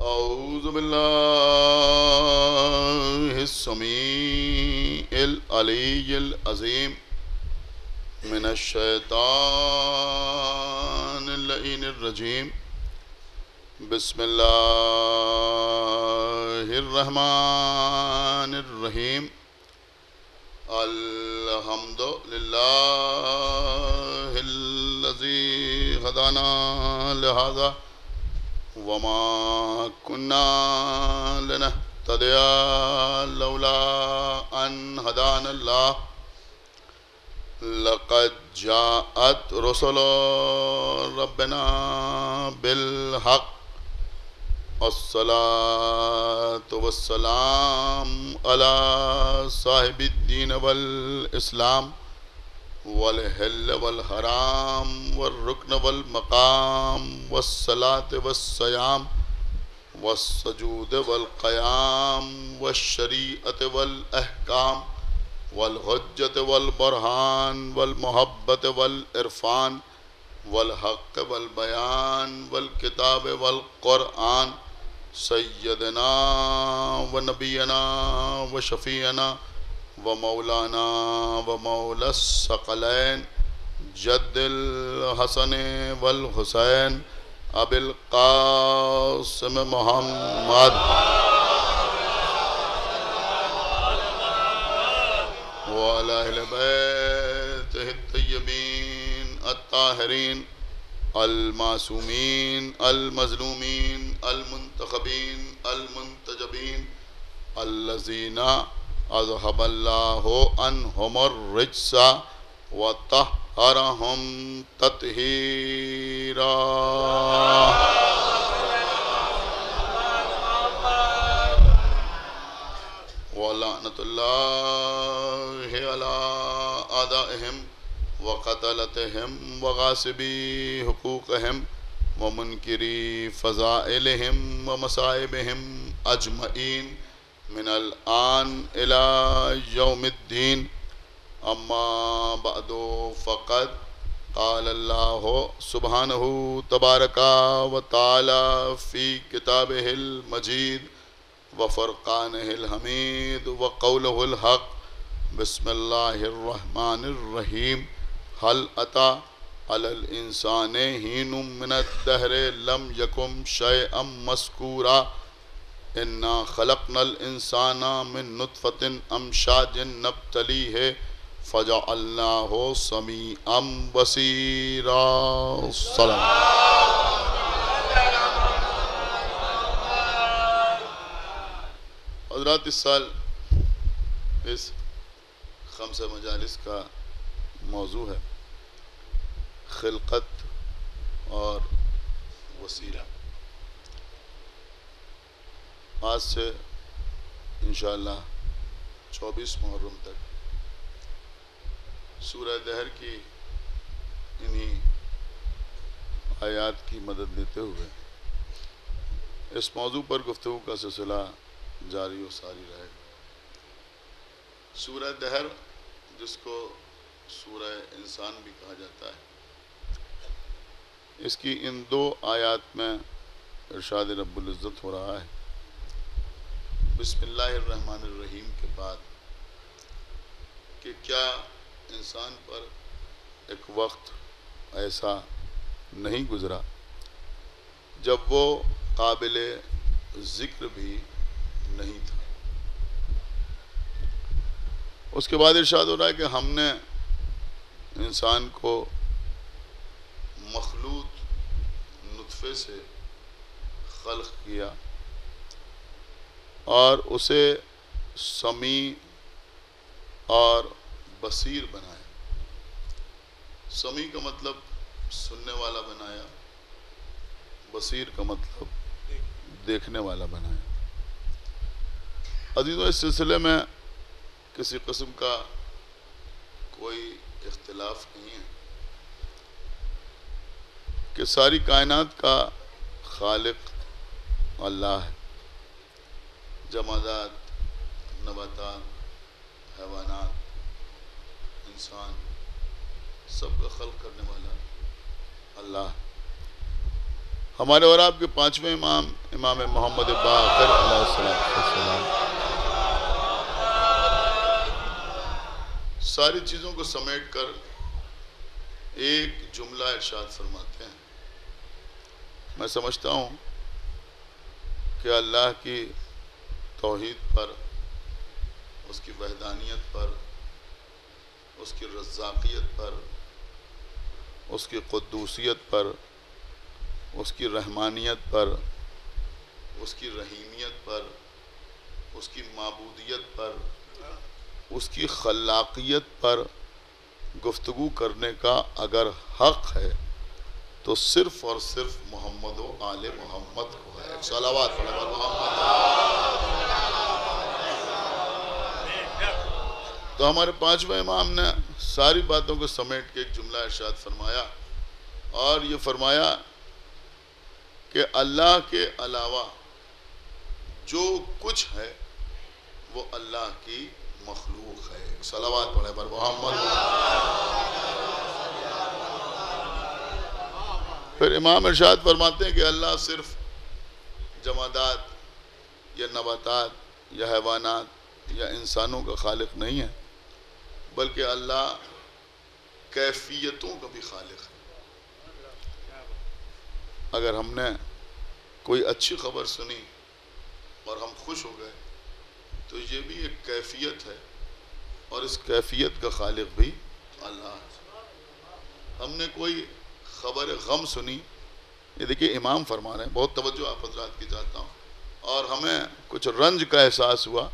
أعوذ بالله السميع العلي العظيم من الشيطان اللعين الرجيم. بسم الله الرحمن الرحيم. الحمد لله الذي هدانا لهذا وما كنا لنهتدي لولا أن هدانا الله. لقد جاءت رسل ربنا بالحق. الصلاة والسلام على صاحب الدين والإسلام والحل والحرام والركن والمقام والصلاة والصيام والسجود والقيام والشريعة والأحكام والحجة والبرهان والمحبة والعرفان والحق والبيان والكتاب والقرآن. سيدنا ونبينا وشفيعنا ومولانا ومولى الثقلين جد الحسن والحسين أبي القاسم محمد وعلى أهل بيته الطيبين الطاهرين المعصومين المظلومين المنتخبين المنتجبين الذين أذهب الله عنهم الرجس وطهرهم تطهيرا. ولعنة الله على أعدائهم وقتلتهم وغاصبي حقوقهم ومنكري فضائلهم ومصائبهم أجمعين من الآن إلى يوم الدين. أما بعد فقد قال الله سبحانه تبارك وتعالى في كتابه المجيد وفرقانه الحميد وقوله الحق. بسم الله الرحمن الرحيم. هل أتى على الإنسان حين من الدهر لم يكن شيئا مذكورا. إنا خلقنا الإنسان من نطفة أمشاج نبتليه فجعلناه سميعا بصيرا. السلام. حضرات، اس سال اس خمسہ مجالس کا موضوع ہے خلقت اور وسیلہ. آج سے انشاءاللہ 24 محرم تک سورہ دہر کی انہی آیات کی مدد لیتے ہوئے اس موضوع پر گفتگو کا سلسلہ جاری و ساری رہے گا. سورہ دہر، جس کو سورہ انسان بھی کہا جاتا ہے، اس کی ان دو آیات میں ارشاد رب العزت ہو رہا ہے بسم اللہ الرحمن الرحیم کے بعد کہ کیا انسان پر ایک وقت ایسا نہیں گزرا جب وہ قابل ذکر بھی نہیں تھا. اس کے بعد ارشاد ہو رہا ہے کہ ہم نے انسان کو مخلوط نطفے سے خلق کیا اور اسے سمیع اور بصیر بنایا. سمیع کا مطلب سننے والا بنایا، بصیر کا مطلب دیکھنے والا بنایا. عزیزوں، اس سلسلے میں کسی قسم کا کوئی اختلاف نہیں ہے کہ ساری کائنات کا خالق اللہ ہے. جمادات، نباتات، حیوانات، انسان، سب کا خلق کرنے والا اللہ. ہمارے اور آپ کے پانچویں امام امام محمد باقر علیہ السلام ساری چیزوں کو سمیٹ کر ایک جملہ ارشاد فرماتے ہیں. میں سمجھتا ہوں کہ اللہ کی توحید پر، اس کی وحدانیت پر، اس کی رزاقیت پر، اس کی قدوسیت پر، اس کی رحمانیت پر، اس کی رحیمیت پر، اس کی معبودیت پر، اس کی خلاقیت پر گفتگو کرنے کا اگر حق ہے تو صرف اور صرف محمد و آل محمد کو ہے. صلوات پڑھیں محمد. تو ہمارے پانچویں امام نے ساری باتوں کو سمیٹ کے ایک جملہ ارشاد فرمایا، اور یہ فرمایا کہ اللہ کے علاوہ جو کچھ ہے وہ اللہ کی مخلوق ہے. صلوات پڑھیں پر محمد. پھر امام ارشاد فرماتے ہیں کہ اللہ صرف جمادات یا نباتات یا حیوانات یا انسانوں کا خالق نہیں ہے، بلکہ اللہ کیفیتوں کا بھی خالق ہے. اگر ہم نے کوئی اچھی خبر سنی اور ہم خوش ہو گئے تو یہ بھی ایک کیفیت ہے، اور اس کیفیت کا خالق بھی اللہ ہے. ہم نے کوئی خبر غم سنی، یہ دیکھیے امام فرما رہے ہیں، بہت توجہ آپ حضرات کی چاہتا ہوں، اور ہمیں کچھ رنج کا احساس ہوا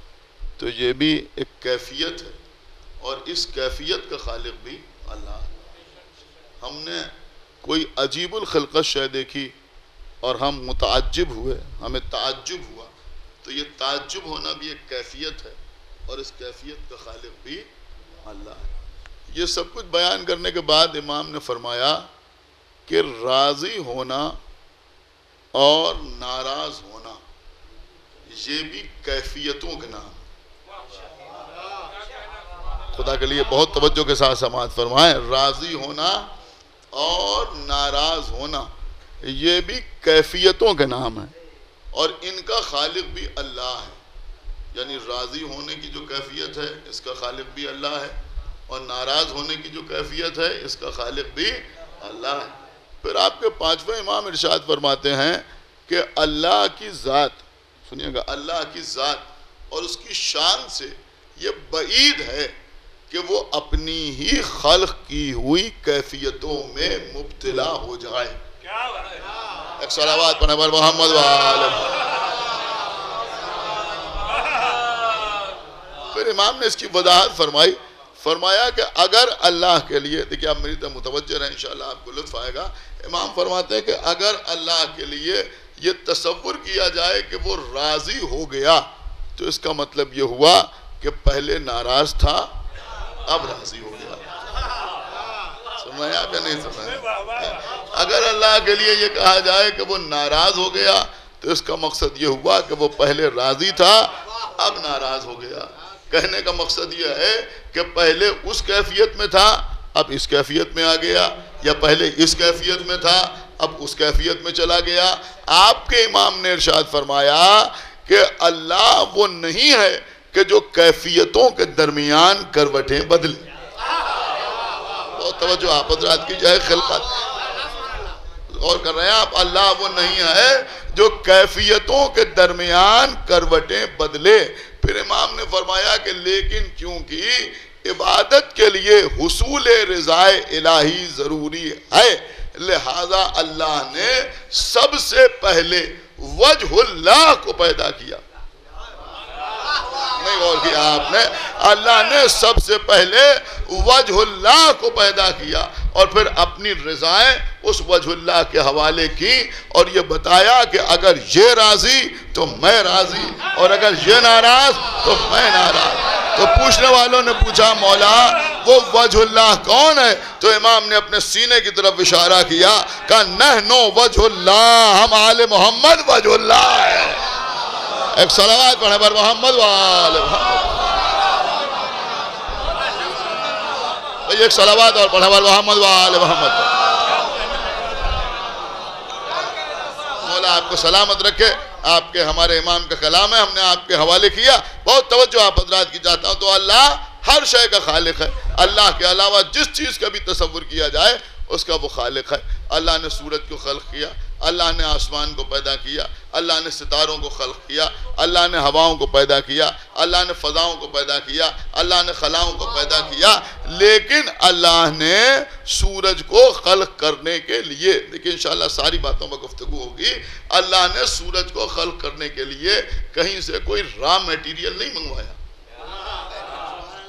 تو یہ بھی ایک کیفیت ہے، اور اس کیفیت کا خالق بھی اللہ ہے. ہم نے کوئی عجیب الخلقت شے دیکھی اور ہم متعجب ہوئے، ہمیں تعجب ہوا، تو یہ تعجب ہونا بھی ایک کیفیت ہے، اور اس کیفیت کا خالق بھی اللہ ہے. یہ سب کچھ بیان کرنے کے بعد امام نے فرمایا کہ راضی ہونا اور ناراض ہونا یہ بھی کیفیتوں کے نام. خدا کے لیے بہت توجہ کے ساتھ سماعت فرمائیں. راضی ہونا اور ناراض ہونا یہ بھی کیفیتوں کے نام ہے، اور ان کا خالق بھی اللہ ہے. یعنی راضی ہونے کی جو کیفیت ہے اس کا خالق بھی اللہ ہے، اور ناراض ہونے کی جو کیفیت ہے اس کا خالق بھی اللہ ہے. پھر آپ کے پانچویں امام ارشاد فرماتے ہیں کہ اللہ کی ذات، سنیے گا، اللہ کی ذات اور اس کی شان سے یہ بعید ہے کہ وہ اپنی ہی خلق کی ہوئی کیفیتوں میں مبتلا ہو جائے. ایک صلوات پڑھیں پر محمد وآلہ. پھر امام نے اس کی وضاحت فرمایا کہ اگر اللہ کے لیے، دیکھیں آپ میری طرف متوجہ رہیں، انشاءاللہ آپ کو لطف آئے گا. امام فرماتے ہیں کہ اگر اللہ کے لیے یہ تصور کیا جائے کہ وہ راضی ہو گیا تو اس کا مطلب یہ ہوا کہ پہلے ناراض تھا اب راضی ہو گیا. سمجھا کہ نہیں سمجھا؟ اگر اللہ کے لیے یہ کہا جائے کہ وہ ناراض ہو گیا تو اس کا مقصد یہ ہوا کہ وہ پہلے راضی تھا اب ناراض ہو گیا. کہنے کا مقصد یہ ہے کہ پہلے اس کیفیت میں تھا اب اس کیفیت میں آ گیا، یا پہلے اس کیفیت میں تھا اب اس کیفیت میں چلا گیا. آپ کے امام نے ارشاد فرمایا کہ اللہ وہ نہیں ہے کہ جو کیفیتوں کے درمیان کروٹیں بدلے. بہت توجہ آپ حضرات کی جائے، خلقت غور کر رہے ہیں آپ. اللہ وہ نہیں ہے جو کیفیتوں کے درمیان کروٹیں بدلے. پھر امام نے فرمایا کہ لیکن کیونکہ عبادت کے لیے حصول رضا الہی ضروری ہے، لہذا اللہ نے سب سے پہلے وجہ اللہ کو پیدا کیا. نہیں غور کیا آپ نے؟ اللہ نے سب سے پہلے وجہ اللہ کو پیدا کیا اور پھر اپنی رضائیں اس وجہ اللہ کے حوالے کی، اور یہ بتایا کہ اگر یہ راضی تو میں راضی، اور اگر یہ ناراض تو میں ناراض. تو پوچھنے والوں نے پوچھا مولا وہ وجہ اللہ کون ہے؟ تو امام نے اپنے سینے کی طرف اشارہ کیا، کہا نحنو وجہ اللہ، ہم آل محمد وجہ اللہ ہے. ایک صلوات پڑھیں پر محمد وآل محمد. ایک صلوات اور پڑھیں پر محمد وآل محمد. تعالیٰ آپ کو سلامت رکھے. آپ کے ہمارے امام کا کلام ہے, ہم نے آپ کے حوالے کیا. بہت توجہ آپ حضرات کی چاہتا ہوں. تو اللہ ہر شے کا خالق ہے. اللہ کے علاوہ جس چیز کا بھی تصور کیا جائے اس کا وہ خالق ہے. اللہ نے سورج کو خلق کیا, اللہ نے آسمان کو پیدا کیا, اللہ نے ستاروں کو خلق کیا, اللہ نے ہواؤں کو پیدا کیا, اللہ نے فضاؤں کو پیدا کیا, اللہ نے خلاؤں کو پیدا کیا. لیکن اللہ نے سورج کو خلق کرنے کے لیے, دیکھیں انشاءاللہ ساری باتوں پر گفتگو ہوگی, اللہ نے سورج کو خلق کرنے کے لیے کہیں سے کوئی را میٹیریل نہیں منگوایا.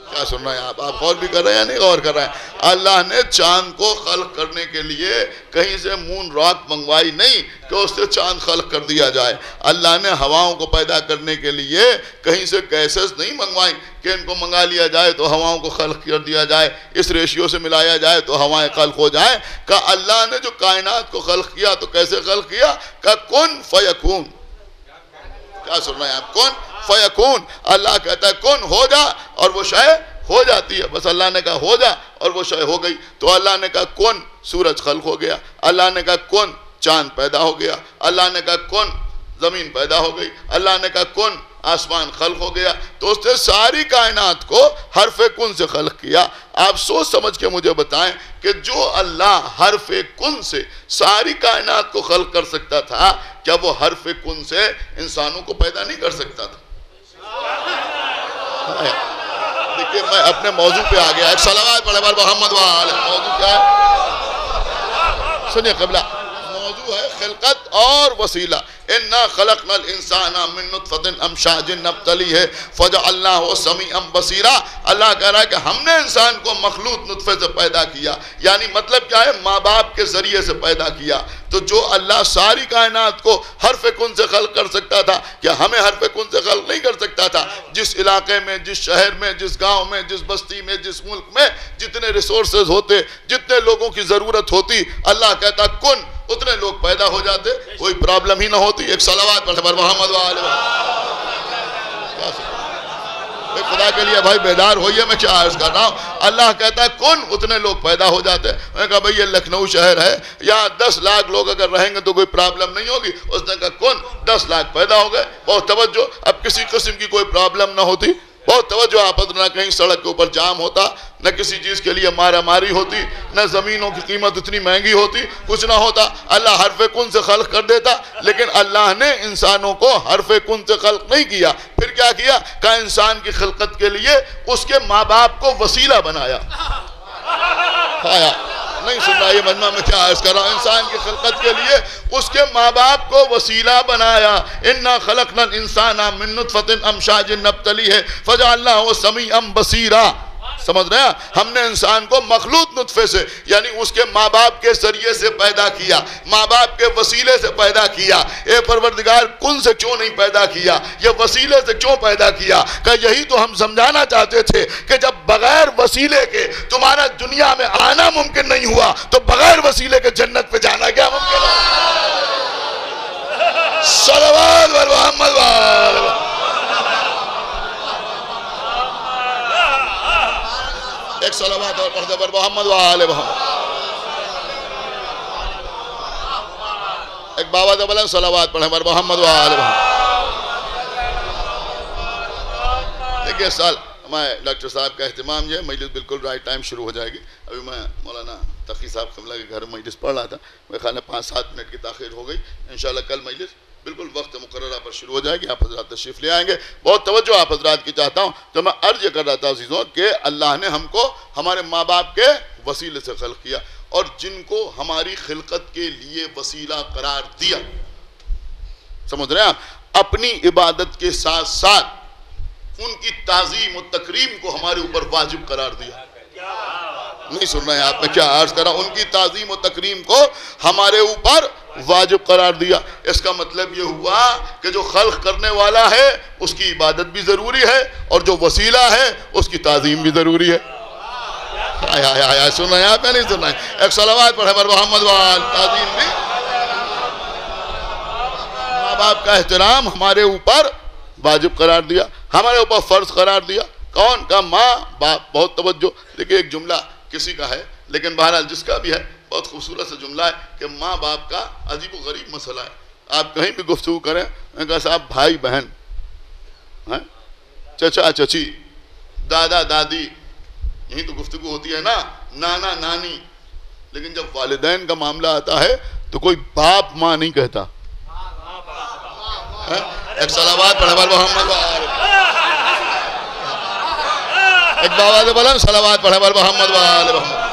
کیا سن رہے ہیں آپ غور بھی کر رہے ہیں یا نہیں غور کر رہے ہیں؟ اللہ نے چاند کو خلق کرنے کے لیے کہیں سے مون راک منگوائی نہیں کہ اس سے چاند خلق کر دیا جائے. اللہ نے ہواؤں کو پیدا کرنے کے لیے کہیں سے گیسز نہیں منگوائی کہ ان کو منگا لیا جائے تو ہواؤں کو خلق کر دیا جائے, اس ریشیو سے ملایا جائے تو ہوائیں خلق ہو جائیں. کہ اللہ نے جو کائنات کو خلق کیا تو کیسے خلق کیا؟ کہ کن فیکون. کیا سن رہے ہیں آپ؟ کن فیکون. اللہ کہتا ہے کن ہو جا اور وہ شے ہو جاتی ہے. بس اللہ نے کہا ہو جا اور وہ شے ہو گئی. تو اللہ نے کہا کن سورج خلق ہو گیا, اللہ نے کہا کن چاند پیدا ہو گیا, اللہ نے کہا کن زمین پیدا ہو گئی, اللہ نے کہا کن آسمان خلق ہو گیا. تو اس نے ساری کائنات کو حرف کن سے خلق کیا. آپ سوچ سمجھ کے مجھے بتائیں کہ جو اللہ حرف کن سے ساری کائنات کو خلق کر سکتا تھا, کیا وہ حرف کن سے انسانوں کو پیدا نہیں کر سکتا تھا؟ دیکھیں میں اپنے موضوع پہ آ گیا. ایک صلوات پڑھے بار محمد وآلہ. موضوع کیا ہے؟ سنیے قبلہ, موضوع ہے خلقت اور وسیلہ. اِنَّا خَلَقْنَا الْإِنسَانَ مِن نُطْفَةٍ أَمْشَاجٍ نَبْتَلِيهِ فَجَعَلْنَاهُ سَمِيعًا بَصِيرًا. اللہ کہہ رہا ہے کہ ہم نے انسان کو مخلوط نطفے سے پیدا کیا. یعنی مطلب کیا ہے؟ ماں باپ کے ذریعے سے پیدا کیا. تو جو اللہ ساری کائنات کو حرف کن سے خلق کر سکتا تھا, کیا ہمیں حرف کن سے خلق نہیں کر سکتا تھا؟ جس علاقے میں, جس شہر میں, جس گاؤں میں, جس بستی میں, جس ملک میں جتنے ریسورسز ہوتے, جتنے لوگوں کی ضرورت ہوتی, اللہ کہتا کن, اتنے لوگ پیدا ہو جاتے, کوئی پرابلم ہی نہ ہوتی. ایک صلوات پڑھے محمد وآلہ. خدا کے لیے بھائی بیدار ہوئیے, میں کیا عرض کر رہا ہوں. اللہ کہتا ہے کن, اتنے لوگ پیدا ہو جاتے ہیں. میں نے کہا بھئی یہ لکھنؤ شہر ہے, یہاں 10 لاکھ لوگ اگر رہیں گے تو کوئی پرابلم نہیں ہوگی. اس نے کہا کن, 10 لاکھ پیدا ہو گئے. بہت توجہ, اب کسی قسم کی کوئی پرابلم نہ ہوتی. بہت توجہ آپ, نہ کہیں سڑک کے اوپر جام ہوتا, نہ کسی چیز کے لیے مارا ماری ہوتی, نہ زمینوں کی قیمت اتنی مہنگی ہوتی, کچھ نہ ہوتا. اللہ حرف کن سے خلق کر دیتا. لیکن اللہ نے انسانوں کو حرف کن سے خلق نہیں کیا. پھر کیا کیا؟ کہ انسان کی خلقت کے لیے اس کے ماں باپ کو وسیلہ بنایا. نہیں سن رہا یہ مجمع میں کیا عرض کر رہا ہوں؟ انسان کی خلقت کے لیے اس کے ماں باپ کو وسیلہ بنایا. اِنَّا خَلَقْنَا الْإِنسَانَ مِن نُطْفَةٍ أَمْشَاجٍ نَبْتَلِيهِ فَجَعَلْنَاهُ سَمِيعًا بَصِيرًا. سمجھ رہے ہیں؟ ہم نے انسان کو مخلوط نطفے سے, یعنی اس کے ماں باپ کے ذریعے سے پیدا کیا, ماں باپ کے وسیلے سے پیدا کیا. اے پروردگار کن سے کیوں نہیں پیدا کیا, یہ وسیلے سے کیوں پیدا کیا؟ کہ یہی تو ہم سمجھانا چاہتے تھے کہ جب بغیر وسیلے کے تمہارا دنیا میں آنا ممکن نہیں ہوا تو بغیر وسیلے کے جنت پہ جانا کیا ممکن ہے؟ صلوات بر محمد وآلہ. ایک صلوات اور پڑھ دے بر محمد وآلہ محمد. ایک بابا دے بلند صلوات پڑھیں بر محمد وآلہ محمد. دیکھئے سال میں ڈاکٹر صاحب کا اہتمام یہ مجلس بالکل رائٹ ٹائم شروع ہو جائے گی. ابھی میں مولانا تقی صاحب قملہ کے گھر مجلس پڑھ رہا تھا, میرے خیال میں 5-7 منٹ کی تاخیر ہو گئی. انشاءاللہ کل مجلس بالکل وقت مقررہ پر شروع ہو جائے گی. آپ حضرات تشریف لے آئیں گے. بہت توجہ آپ حضرات کی چاہتا ہوں. تو میں عرض یہ کر رہا تھا عزیزوں کہ اللہ نے ہم کو ہمارے ماں باپ کے وسیلے سے خلق کیا, اور جن کو ہماری خلقت کے لیے وسیلہ قرار دیا, سمجھ رہے ہیں آپ, اپنی عبادت کے ساتھ ساتھ ان کی تعظیم و تکریم کو ہمارے اوپر واجب قرار دیا. نہیں سن رہے ہیں آپ, میں کیا عرض کر رہا ہوں؟ ان کی تعظیم و تکریم کو ہمارے اوپر واجب قرار دیا. اس کا مطلب یہ ہوا کہ جو خلق کرنے والا ہے اس کی عبادت بھی ضروری ہے, اور جو وسیلہ ہے اس کی تعظیم بھی ضروری ہے. سن رہے ہیں آپ یا نہیں سن رہے ہیں؟ ایک صلوات پڑھے بر محمد وآلہ. تعظیم بھی, ماں باپ کا احترام ہمارے اوپر واجب قرار دیا, ہمارے اوپر فرض قرار دیا. کون کا؟ ماں باپ. بہت توجہ. دیکھیں ایک جملہ کسی کا ہے لیکن بہرحال جس کا بھی ہے بہت خوبصورت سے جملہ ہے کہ ماں باپ کا عجیب و غریب مسئلہ ہے. آپ کہیں بھی گفتگو کریں، میں نے کہا صاحب بھائی بہن، چچا چچی، دادا دادی، یہی تو گفتگو ہوتی ہے نا، نانا نانی. لیکن جب والدین کا معاملہ آتا ہے تو کوئی باپ ماں نہیں کہتا. ایک صلوات پڑھے بر محمد وآلہ، ایک بابا بلند صلوات پڑھے بر محمد وآلہ محمد.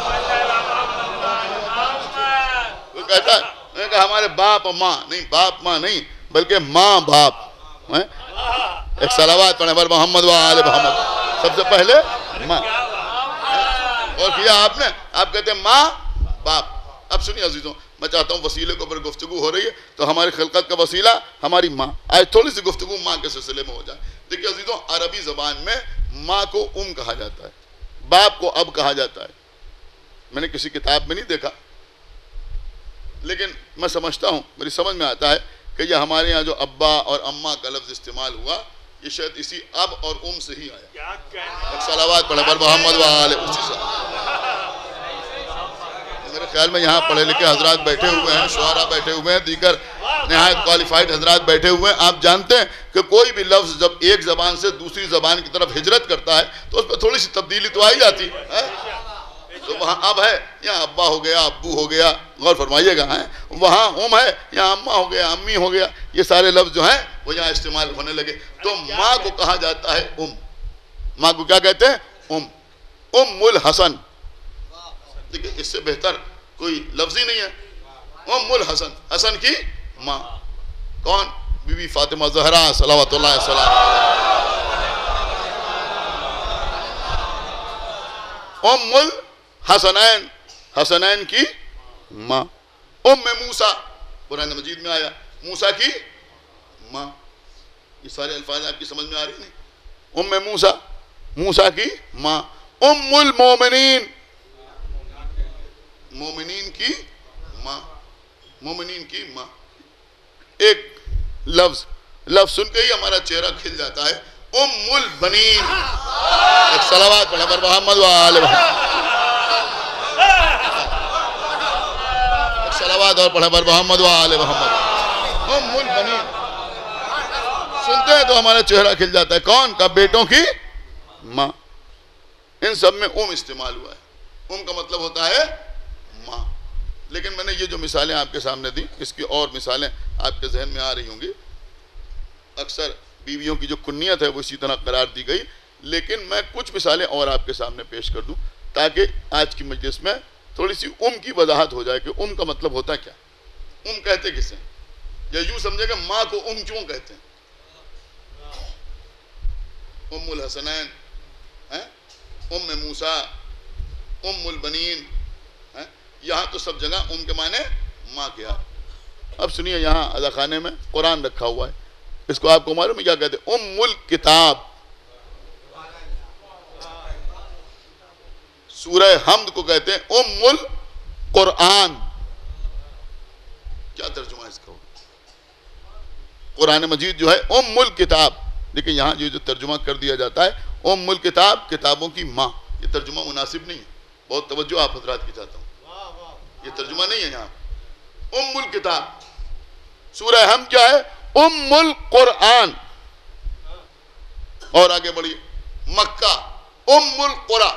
وہ کہتا ہے، میں نے کہا ہمارے باپ اور ماں نہیں، باپ ماں نہیں بلکہ ماں باپ. ایک صلوات پڑھے بر محمد وآلہ محمد. سب سے پہلے ماں، اور کیا آپ نے، آپ کہتے ہیں ماں باپ. اب سنیے عزیزوں، میں چاہتا ہوں وسیلے کے اوپر گفتگو ہو رہی ہے تو ہماری خلقت کا وسیلہ ہماری ماں. آج تھوڑی سی گفتگو ماں کے سلسلے میں ہو جائے. دیکھیے عزیزوں، عربی زبان میں ماں کو کہا جاتا ہے، باپ کو اب کہا جاتا ہے. میں نے کسی کتاب میں نہیں دیکھا، لیکن میں سمجھتا ہوں، میری سمجھ میں آتا ہے کہ یہ ہمارے یہاں جو ابا اور اماں کا لفظ استعمال ہوا، یہ شاید اسی اب اور سے ہی آیا. صلوات پڑھے بر محمد وآلہ، اسی سے. میرے خیال میں یہاں پڑھے لکھے حضرات بیٹھے ہوئے ہیں، شعراء بیٹھے ہوئے ہیں، دیگر نہایت کوالیفائڈ حضرات بیٹھے ہوئے ہیں. آپ جانتے ہیں کہ کوئی بھی لفظ جب ایک زبان سے دوسری زبان کی طرف ہجرت کرتا ہے تو اس پہ تھوڑی سی تبدیلی تو آئی جاتی ہے. تو وہاں اب ہے، یہاں ابا ہو گیا، ابو ہو گیا، غور فرمائیے گا. وہاں ہے، یہاں اماں ہو گیا، امی ہو گیا. یہ سارے لفظ جو ہیں وہ یہاں استعمال ہونے لگے. تو ماں کو کہا جاتا ہے ماں کو کیا کہتے ہیں؟ ام الحسن. دیکھیں اس سے بہتر کوئی لفظ ہی نہیں ہے. ام الحسن، حسن کی ماں. کون؟ بی بی فاطمہ زہرا صلوات اللہ علیہ وسلم. ام الحسنین، حسنین کی ماں. ام موسیٰ، قرآن مجید میں آیا، موسیٰ کی ماں. یہ سارے الفاظ آپ کی سمجھ میں آ رہی نہیں؟ ام موسیٰ، موسیٰ کی ماں. ام المومنین، مومنین کی ماں، مومنین کی ماں. ایک لفظ سن کے ہی ہمارا چہرہ کھل جاتا ہے. ام البنین. ایک صلوات پڑھے بر محمد وآلہ محمد. ایک صلوات اور پڑھے بر محمد وآلہ محمد. ام البنین سنتے ہیں تو ہمارا چہرہ کھل جاتا ہے. کون کا؟ بیٹوں کی ماں. ان سب میں استعمال ہوا ہے. کا مطلب ہوتا ہے ماں. لیکن میں نے یہ جو مثالیں آپ کے سامنے دی، اس کی اور مثالیں آپ کے ذہن میں آ رہی ہوں گی. اکثر بیویوں کی جو کنیت ہے وہ اسی طرح قرار دی گئی. لیکن میں کچھ مثالیں اور آپ کے سامنے پیش کر دوں تاکہ آج کی مجلس میں تھوڑی سی کی وضاحت ہو جائے کہ کا مطلب ہوتا کیا. کہتے کسے؟ یا یوں سمجھے کہ ماں کو کیوں کہتے ہیں؟ ام الحسنین، ام موسیٰ، ام البنین. یہاں تو سب جگہ کے معنی ماں کے ہیں. اب سنیے، یہاں اذا خانے میں قرآن رکھا ہوا ہے. اس کو آپ کو معلوم ہے کیا کہتے ہیں؟ ام الکتاب. سورہ حمد کو کہتے ہیں ام القرآن. کیا ترجمہ اس کا؟ قرآن مجید جو ہے ام الکتاب. لیکن یہاں جو ترجمہ کر دیا جاتا ہے ام الکتاب، کتابوں کی ماں، یہ ترجمہ مناسب نہیں ہے. بہت توجہ آپ حضرات کی چاہتا ہوں، یہ ترجمہ نہیں ہے یہاں. ام الکتاب. سورہ حمد کیا ہے؟ ام القرآن. اور آگے بڑھیے، مکہ ام القرى.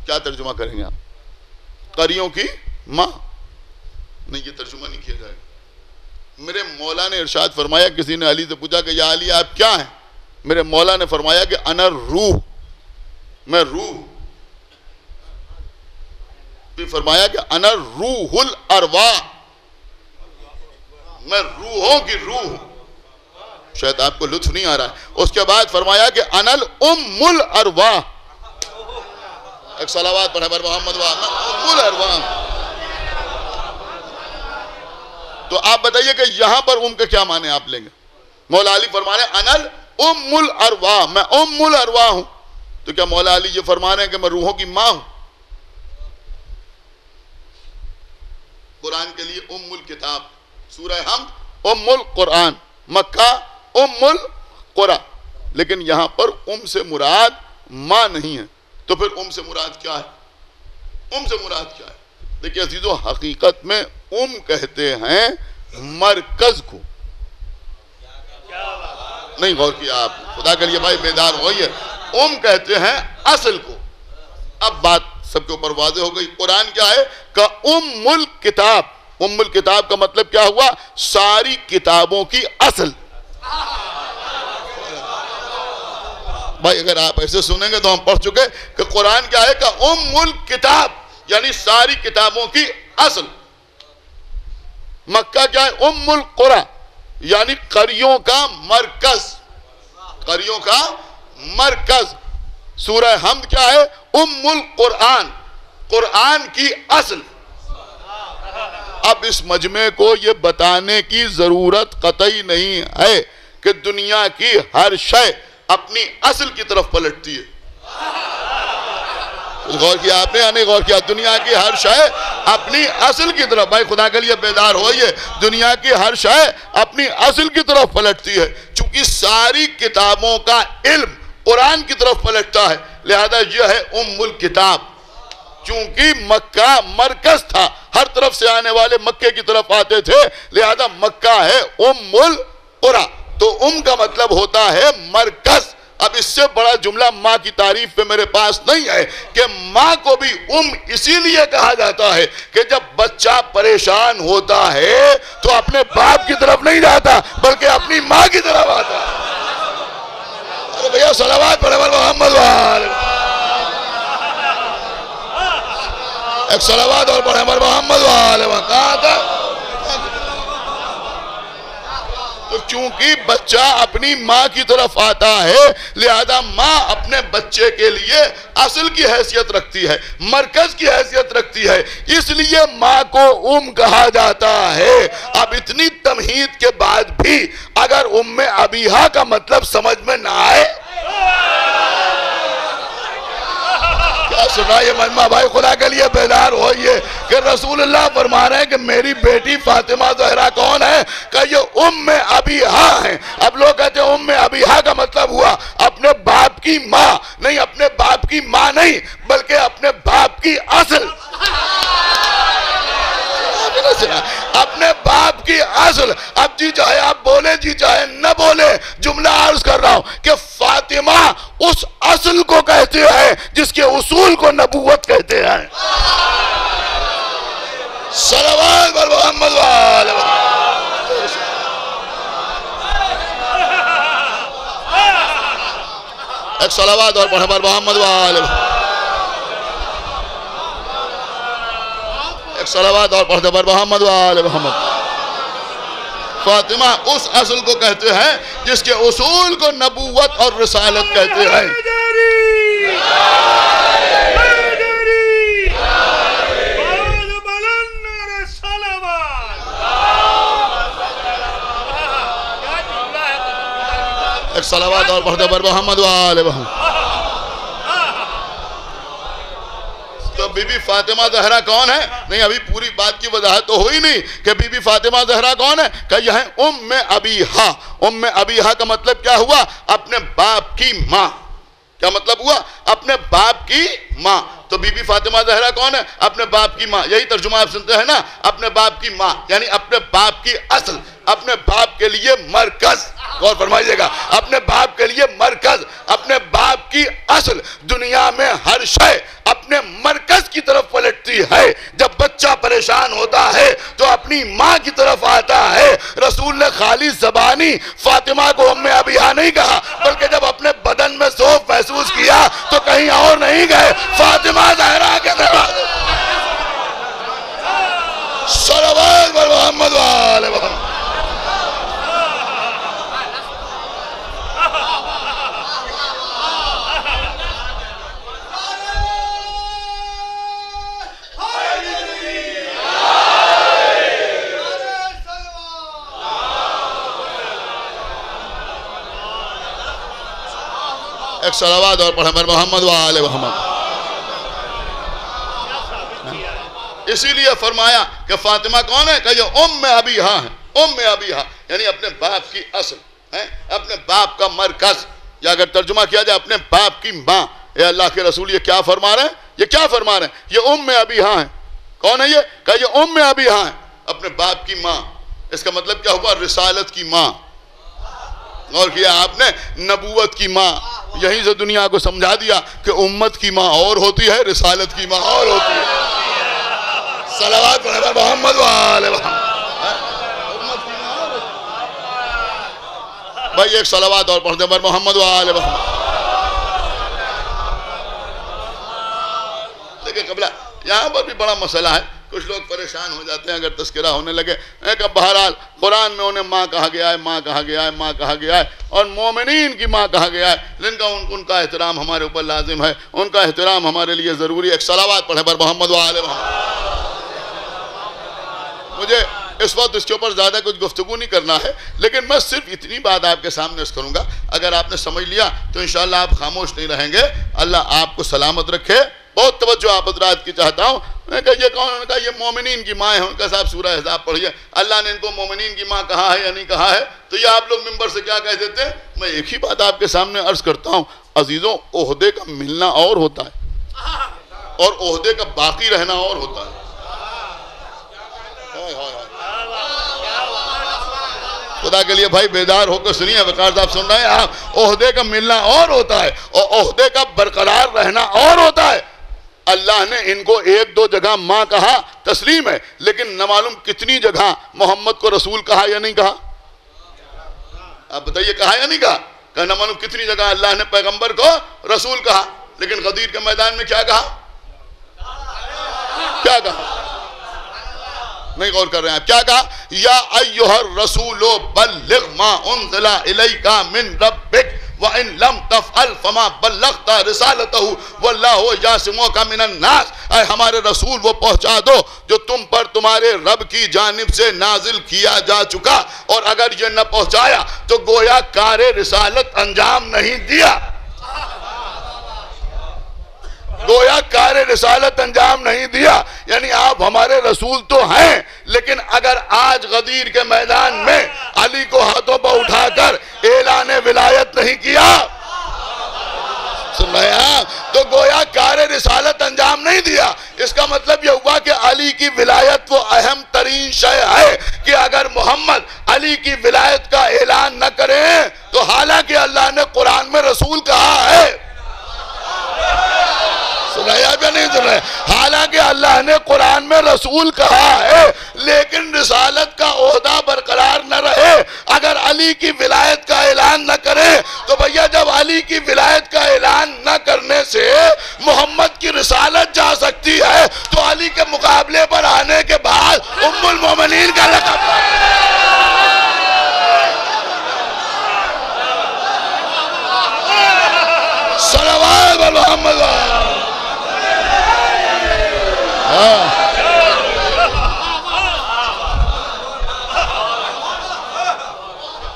کیا ترجمہ کریں گے آپ؟ قریوں کی ماں. نہیں، یہ ترجمہ نہیں کیا جائے گا. میرے مولا نے ارشاد فرمایا، کسی نے علی سے پوچھا کہ یا علی آپ کیا ہیں؟ میرے مولا نے فرمایا کہ انا روح، میں روح. پھر فرمایا کہ انا روح الارواح، میں روحوں کی روح. شاید آپ کو لطف نہیں آ رہا ہے. اس کے بعد فرمایا کہ انا الام الارواح. ایک صلوات پڑھے بر محمد ام الارواح. تو آپ بتائیے کہ یہاں پر کے کیا معنی آپ لیں گے؟ مولا علی فرما رہے ہیں انا الام الارواح، میں ام الارواح ہوں. تو کیا مولا علی یہ فرما رہے ہیں کہ میں روحوں کی ماں ہوں؟ قرآن کے لیے ام الکتاب، سورہ حمد ام القرآن، مکہ ام القرى. لیکن یہاں پر سے مراد ماں نہیں ہے. تو پھر سے مراد کیا ہے؟ سے مراد کیا ہے؟ دیکھیں عزیزو، حقیقت میں کہتے ہیں مرکز کو. نہیں غور کیا آپ؟ خدا کے لیے بھائی بیدار ہوئیے. کہتے ہیں اصل کو. اب بات سب کے اوپر واضح ہو گئی. قرآن کیا ہے کہ الکتاب. الکتاب کا مطلب کیا ہوا؟ ساری کتابوں کی اصل. بھائی اگر آپ ایسے سنیں گے تو ہم پڑھ چکے کہ قرآن کیا ہے کہ الکتاب یعنی ساری کتابوں کی اصل. مکہ کیا ہے؟ القری یعنی قریوں کا مرکز. قریوں کا مرکز. سورہ حمد کیا ہے؟ القرآن قرآن کی اصل. اب اس مجمع کو یہ بتانے کی ضرورت قطعی نہیں ہے کہ دنیا کی ہر شے اپنی اصل کی طرف پلٹتی ہے. غور کیا آپ نے یا نہیں غور کیا؟ دنیا کی ہر شے اپنی اصل کی طرف. بھائی خدا کے لیے بیدار ہوئیے. دنیا کی ہر شے اپنی اصل کی طرف پلٹتی ہے. چونکہ ساری کتابوں کا علم قرآن کی طرف پلٹتا ہے لہذا یہ ہے الکتاب. چونکہ مکہ مرکز تھا، ہر طرف سے آنے والے مکے کی طرف آتے تھے لہذا مکہ ہے القری. تو کا مطلب ہوتا ہے مرکز. اب اس سے بڑا جملہ ماں کی تعریف پہ میرے پاس نہیں ہے کہ ماں کو بھی اسی لیے کہا جاتا ہے کہ جب بچہ پریشان ہوتا ہے تو اپنے باپ کی طرف نہیں جاتا بلکہ اپنی ماں کی طرف آتا ہے. ارے بھیا صلوات پڑھے محمد وآلہ. ایک صلوات اور پڑھے محمد وآلہ. کہا تھا تو چونکہ بچہ اپنی ماں کی طرف آتا ہے لہذا ماں اپنے بچے کے لیے اصل کی حیثیت رکھتی ہے، مرکز کی حیثیت رکھتی ہے، اس لیے ماں کو کہا جاتا ہے. اب اتنی تمہید کے بعد بھی اگر ابیہا کا مطلب سمجھ میں نہ آئے کیا سنائیے مجمع بھائی خدا کے لیے بیدار ہوئیے کہ رسول اللہ فرما رہے ہیں کہ میری بیٹی فاطمہ زہرا کون ہے؟ کہ یہ ابیہا ہیں. اب لوگ کہتے ہیں ابیہا کا مطلب ہوا اپنے باپ کی ماں. نہیں، اپنے باپ کی ماں نہیں بلکہ اپنے باپ کی اصل. اپنے باپ کی اصل. اب جی چاہے آپ بولے جی چاہے نہ بولے جملہ عرض کر رہا ہوں کہ فاطمہ اس اصل کو کہتے ہیں جس کے اصول کو نبوت کہتے ہیں. صلوات بر محمد وآلہ. ایک صلوات اور پڑھے بر محمد وآلہ. ایک صلوات اور پڑھتے بر محمد وآلہ محمد. فاطمہ اس اصل کو کہتے ہیں جس کے اصول کو نبوت اور رسالت کہتے ہیں. ایک صلوات اور پڑھتے بر محمد وآلہ محمد. تو بی بی فاطمہ زہرا کون ہے؟ نہیں، ابھی پوری بات کی وضاحت تو ہوئی نہیں کہ بی بی فاطمہ زہرا کون ہے. کہ یہ ہے ابیہا. ابیہا کا مطلب کیا ہوا؟ اپنے باپ کی ماں. کیا مطلب ہوا؟ اپنے باپ کی ماں. تو بی بی فاطمہ زہرا کون ہے؟ اپنے باپ کی ماں. یہی ترجمہ آپ سنتے ہیں نا، اپنے باپ کی ماں یعنی اپنے باپ کی اصل، اپنے باپ کے لیے مرکز. غور فرمائیے گا، اپنے باپ کے لیے مرکز، اپنے باپ کی اصل. دنیا میں ہر شے اپنے مرکز کی طرف پلٹتی ہے. جب بچہ پریشان ہوتا ہے تو اپنی ماں کی طرف آتا ہے. رسول نے خالی زبانی فاطمہ کو ابیہا نہیں کہا بلکہ جب اپنے بدن میں ذوق محسوس کیا تو کہیں اور نہیں گئے، فاطمہ زہرا کے دروازے. صلوات بر محمد وآلہ محمد. ایک صلوات اور پڑھیں بر محمد وآلہ محمد. اسی لیے فرمایا کہ فاطمہ کون ہے؟ کہ یہ ابیہا ہے. ابیہا یعنی اپنے باپ کی اصل ہے، اپنے باپ کا مرکز. یا اگر ترجمہ کیا جائے اپنے باپ کی ماں. اے اللہ کے رسول یہ کیا فرما رہے ہیں؟ یہ کیا فرما رہے ہیں؟ یہ ابیہا ہیں. کون ہے یہ؟ کہ یہ ابیہا ہیں، اپنے باپ کی ماں. اس کا مطلب کیا ہوا؟ رسالت کی ماں. اور کیا آپ نے؟ نبوت کی ماں. یہیں سے دنیا کو سمجھا دیا کہ امت کی ماں اور ہوتی ہے، رسالت کی ماں اور ہوتی ہے. صلوات پڑھیں محمد وآل محمد. بھائی ایک صلوات اور پڑھ دیں پر محمد وآل محمد. لیکن قبلہ یہاں پر بھی بڑا مسئلہ ہے. کچھ لوگ پریشان ہو جاتے ہیں اگر تذکرہ ہونے لگے کہ بہرحال قرآن میں انہیں ماں کہا گیا ہے، ماں کہا گیا ہے، ماں کہا گیا ہے، اور مومنین کی ماں کہا گیا ہے، جن کا ان کا احترام ہمارے اوپر لازم ہے، ان کا احترام ہمارے لیے ضروری ہے. ایک صلوات پڑھیں پر محمد وآل محمد. مجھے اس وقت اس کے اوپر زیادہ کچھ گفتگو نہیں کرنا ہے، لیکن میں صرف اتنی بات آپ کے سامنے اس کروں گا. اگر آپ نے سمجھ لیا تو انشاءاللہ آپ خاموش نہیں رہیں گے. اللہ آپ کو سلامت رکھے. بہت توجہ آپ حضرات کی چاہتا ہوں. میں نے کہا یہ کون؟ نے کہا یہ مومنین کی ماں ہے. ان کا صاحب سورہ احزاب پڑھیے. اللہ نے ان کو مومنین کی ماں کہا ہے یا نہیں کہا ہے؟ تو یہ آپ لوگ ممبر سے کیا کہہ دیتے ہیں؟ میں ایک ہی بات آپ کے سامنے عرض کرتا ہوں عزیزوں، عہدے کا ملنا اور ہوتا ہے اور عہدے کا باقی رہنا اور ہوتا ہے. خدا کے لیے بھائی بیدار ہو کر سنیے. وقار صاحب سن رہے ہیں آپ؟ عہدے کا ملنا اور ہوتا ہے اور عہدے کا برقرار رہنا اور ہوتا ہے. اللہ نے ان کو ایک دو جگہ ماں کہا، تسلیم ہے، لیکن نہ معلوم کتنی جگہ محمد کو رسول کہا یا نہیں کہا. آپ بتائیے کہا یا نہیں کہا؟ کہ نہ معلوم کتنی جگہ اللہ نے پیغمبر کو رسول کہا، لیکن غدیر کے میدان میں کیا کہا؟ کیا کہا؟ نہیں غور کر رہے ہیں آپ. کیا کہا؟ یا ایھا الرسول بلغ ما انزل الیک من ربک وَإِن لَمْ تَفْعَلْ فَمَا بَلَّغْتَ رِسَالَتَهُ وَاللَّهُ يَعْصِمُكَ مِنَ النَّاسِ. اے ہمارے رسول وہ پہنچا دو جو تم پر تمہارے رب کی جانب سے نازل کیا جا چکا، اور اگر یہ نہ پہنچایا تو گویا کار رسالت انجام نہیں دیا. گویا کار رسالت انجام نہیں دیا. یعنی آپ ہمارے رسول تو ہیں، لیکن اگر آج غدیر کے میدان میں علی کو ہاتھوں پر اٹھا کر اعلان ولایت نہیں کیا سن رہے ہیں تو گویا کار رسالت انجام نہیں دیا. اس کا مطلب یہ ہوا کہ علی کی ولایت وہ اہم ترین شے ہے کہ اگر محمد علی کی ولایت کا اعلان نہ کریں تو حالانکہ اللہ نے قرآن میں رسول کہا ہے. سنایا کہ نہیں سن رہے؟ حالانکہ اللہ نے قرآن میں رسول کہا ہے، لیکن رسالت کا عہدہ برقرار نہ رہے. اگر علی کی ولایت کا اعلان نہ کرے تو بھیا جب علی کی ولایت کا اعلان نہ کرنے سے محمد کی رسالت جا سکتی ہے تو علی کے مقابلے پر آنے کے بعد ام المومنین کا لقب صلوات محمد.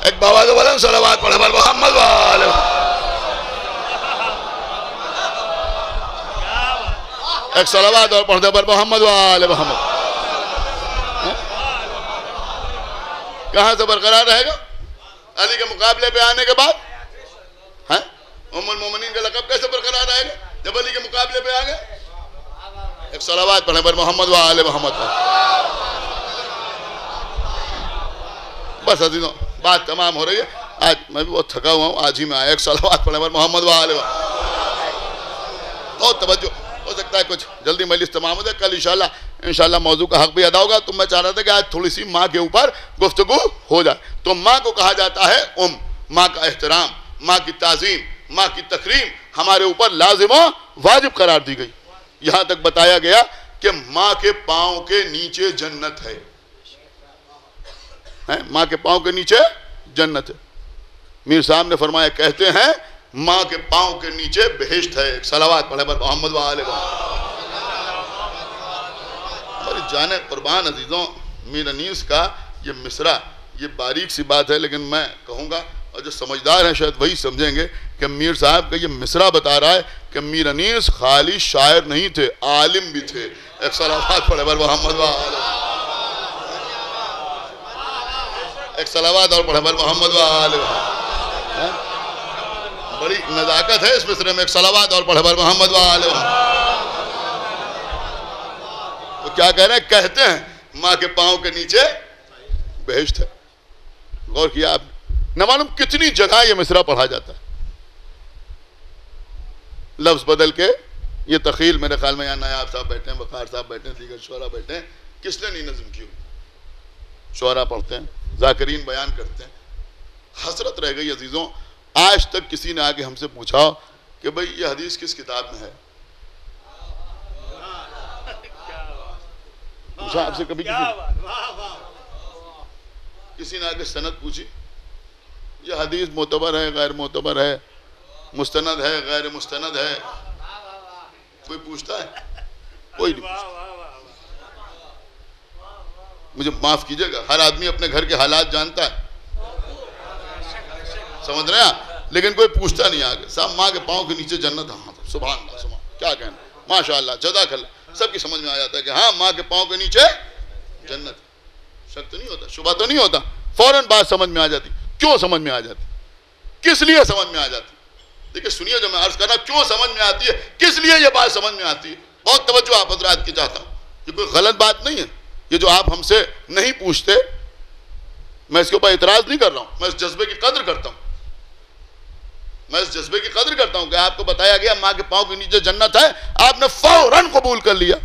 ایک بابا بلند صلوات پڑھے پر محمد والے. ایک صلوات اور پڑھتے پر محمد والے محمد. کہاں سے برقرار رہے گا؟ علی کے مقابلے پہ آنے کے بعد. ام المومنین کا لقب کیسے برقرار رہے گا جب علی کے مقابلے پہ آگئے؟ ایک صلوات پڑھیں پر محمد وآل محمد. بس عزیزوں بات تمام ہو رہی ہے. آج میں بھی بہت تھکا ہوا ہوں، آج ہی میں آیا. ایک صلوات پڑھیں پر محمد وآل محمد. بہت توجہ. ہو سکتا ہے کچھ جلدی مجلس تمام ہو جائے. کل انشاءاللہ موضوع کا حق بھی ادا ہوگا. تو میں چاہ رہا تھا کہ آج تھوڑی سی ماں کے اوپر گفتگو ہو جائے. تو ماں کو کہا جاتا ہے ماں کا احترام، ماں کی تعظیم، ماں کی تکریم ہمارے اوپر لازم و واجب قرار دی گئی. یہاں تک بتایا گیا کہ ماں کے پاؤں کے نیچے جنت ہے. ماں کے پاؤں کے نیچے جنت ہے. میر صاحب نے فرمایا کہتے ہیں ماں کے پاؤں کے نیچے بہشت ہے. ایک صلوات پڑھے پر محمد وآل محمد. ہماری جان قربان عزیزوں، میر انیس کا یہ مصرع یہ باریک سی بات ہے، لیکن میں کہوں گا اور جو سمجھدار ہیں شاید وہی سمجھیں گے کہ میر صاحب کا یہ مصرع بتا رہا ہے کہ میر انیس خالی شاعر نہیں تھے، عالم بھی تھے. ایک صلوات پڑھے پر محمد وآل. ایک صلوات اور پڑھے پر محمد وآل. بڑی نزاکت ہے اس مصرع میں. ایک صلوات اور پڑھے پر محمد وآل. وہ کیا کہہ رہے ہیں؟ کہتے ہیں ماں کے پاؤں کے نیچے بہشت ہے. غور کیا آپ نہ معلوم کتنی جگہ یہ مصرع پڑھا جاتا ہے لفظ بدل کے. یہ تخیل میرے خیال میں یہاں نایاب صاحب بیٹھے ہیں, وقار صاحب بیٹھے ہیں, دیگر شعراء بیٹھے ہیں, کس نے نہیں نظم کی ہوئی؟ شعراء پڑھتے ہیں, ذاکرین بیان کرتے ہیں. حسرت رہ گئی عزیزوں, آج تک کسی نے آگے ہم سے پوچھا کہ بھئی یہ حدیث کس کتاب میں ہے؟ پوچھا آپ سے کبھی کسی نے آگے سند پوچھی؟ یہ حدیث معتبر ہے, غیر معتبر ہے, مستند ہے, غیر مستند ہے؟ کوئی پوچھتا ہے؟ کوئی نہیں پوچھتا. مجھے معاف کیجئے گا, ہر آدمی اپنے گھر کے حالات جانتا ہے, سمجھ رہے ہیں آپ, لیکن کوئی پوچھتا نہیں آگے. صاحب ماں کے پاؤں کے نیچے جنت. ہاں سبحان اللہ, سبحان, کیا کہنا, ماشاءاللہ, جزاک اللہ. سب کی سمجھ میں آ جاتا ہے کہ ہاں ماں کے پاؤں کے نیچے جنت. شک تو نہیں ہوتا, شبہ تو نہیں ہوتا, فوراً بات سمجھ میں آ جاتی. کیوں سمجھ میں آ جاتی؟ کس لیے سمجھ میں آ جاتی؟ دیکھیں سنیے جو میں عرض کر رہا, کیوں سمجھ میں آتی ہے, کس لیے یہ بات سمجھ میں آتی ہے. بہت توجہ آپ حضرات کی چاہتا ہوں, یہ کوئی غلط بات نہیں ہے. یہ جو آپ ہم سے نہیں پوچھتے, میں اس کے اوپر اعتراض نہیں کر رہا ہوں, میں اس جذبے کی قدر کرتا ہوں. میں اس جذبے کی قدر کرتا ہوں کہ آپ کو بتایا گیا ماں کے پاؤں کے نیچے جنت ہے, آپ نے فوراً قبول کر لیا.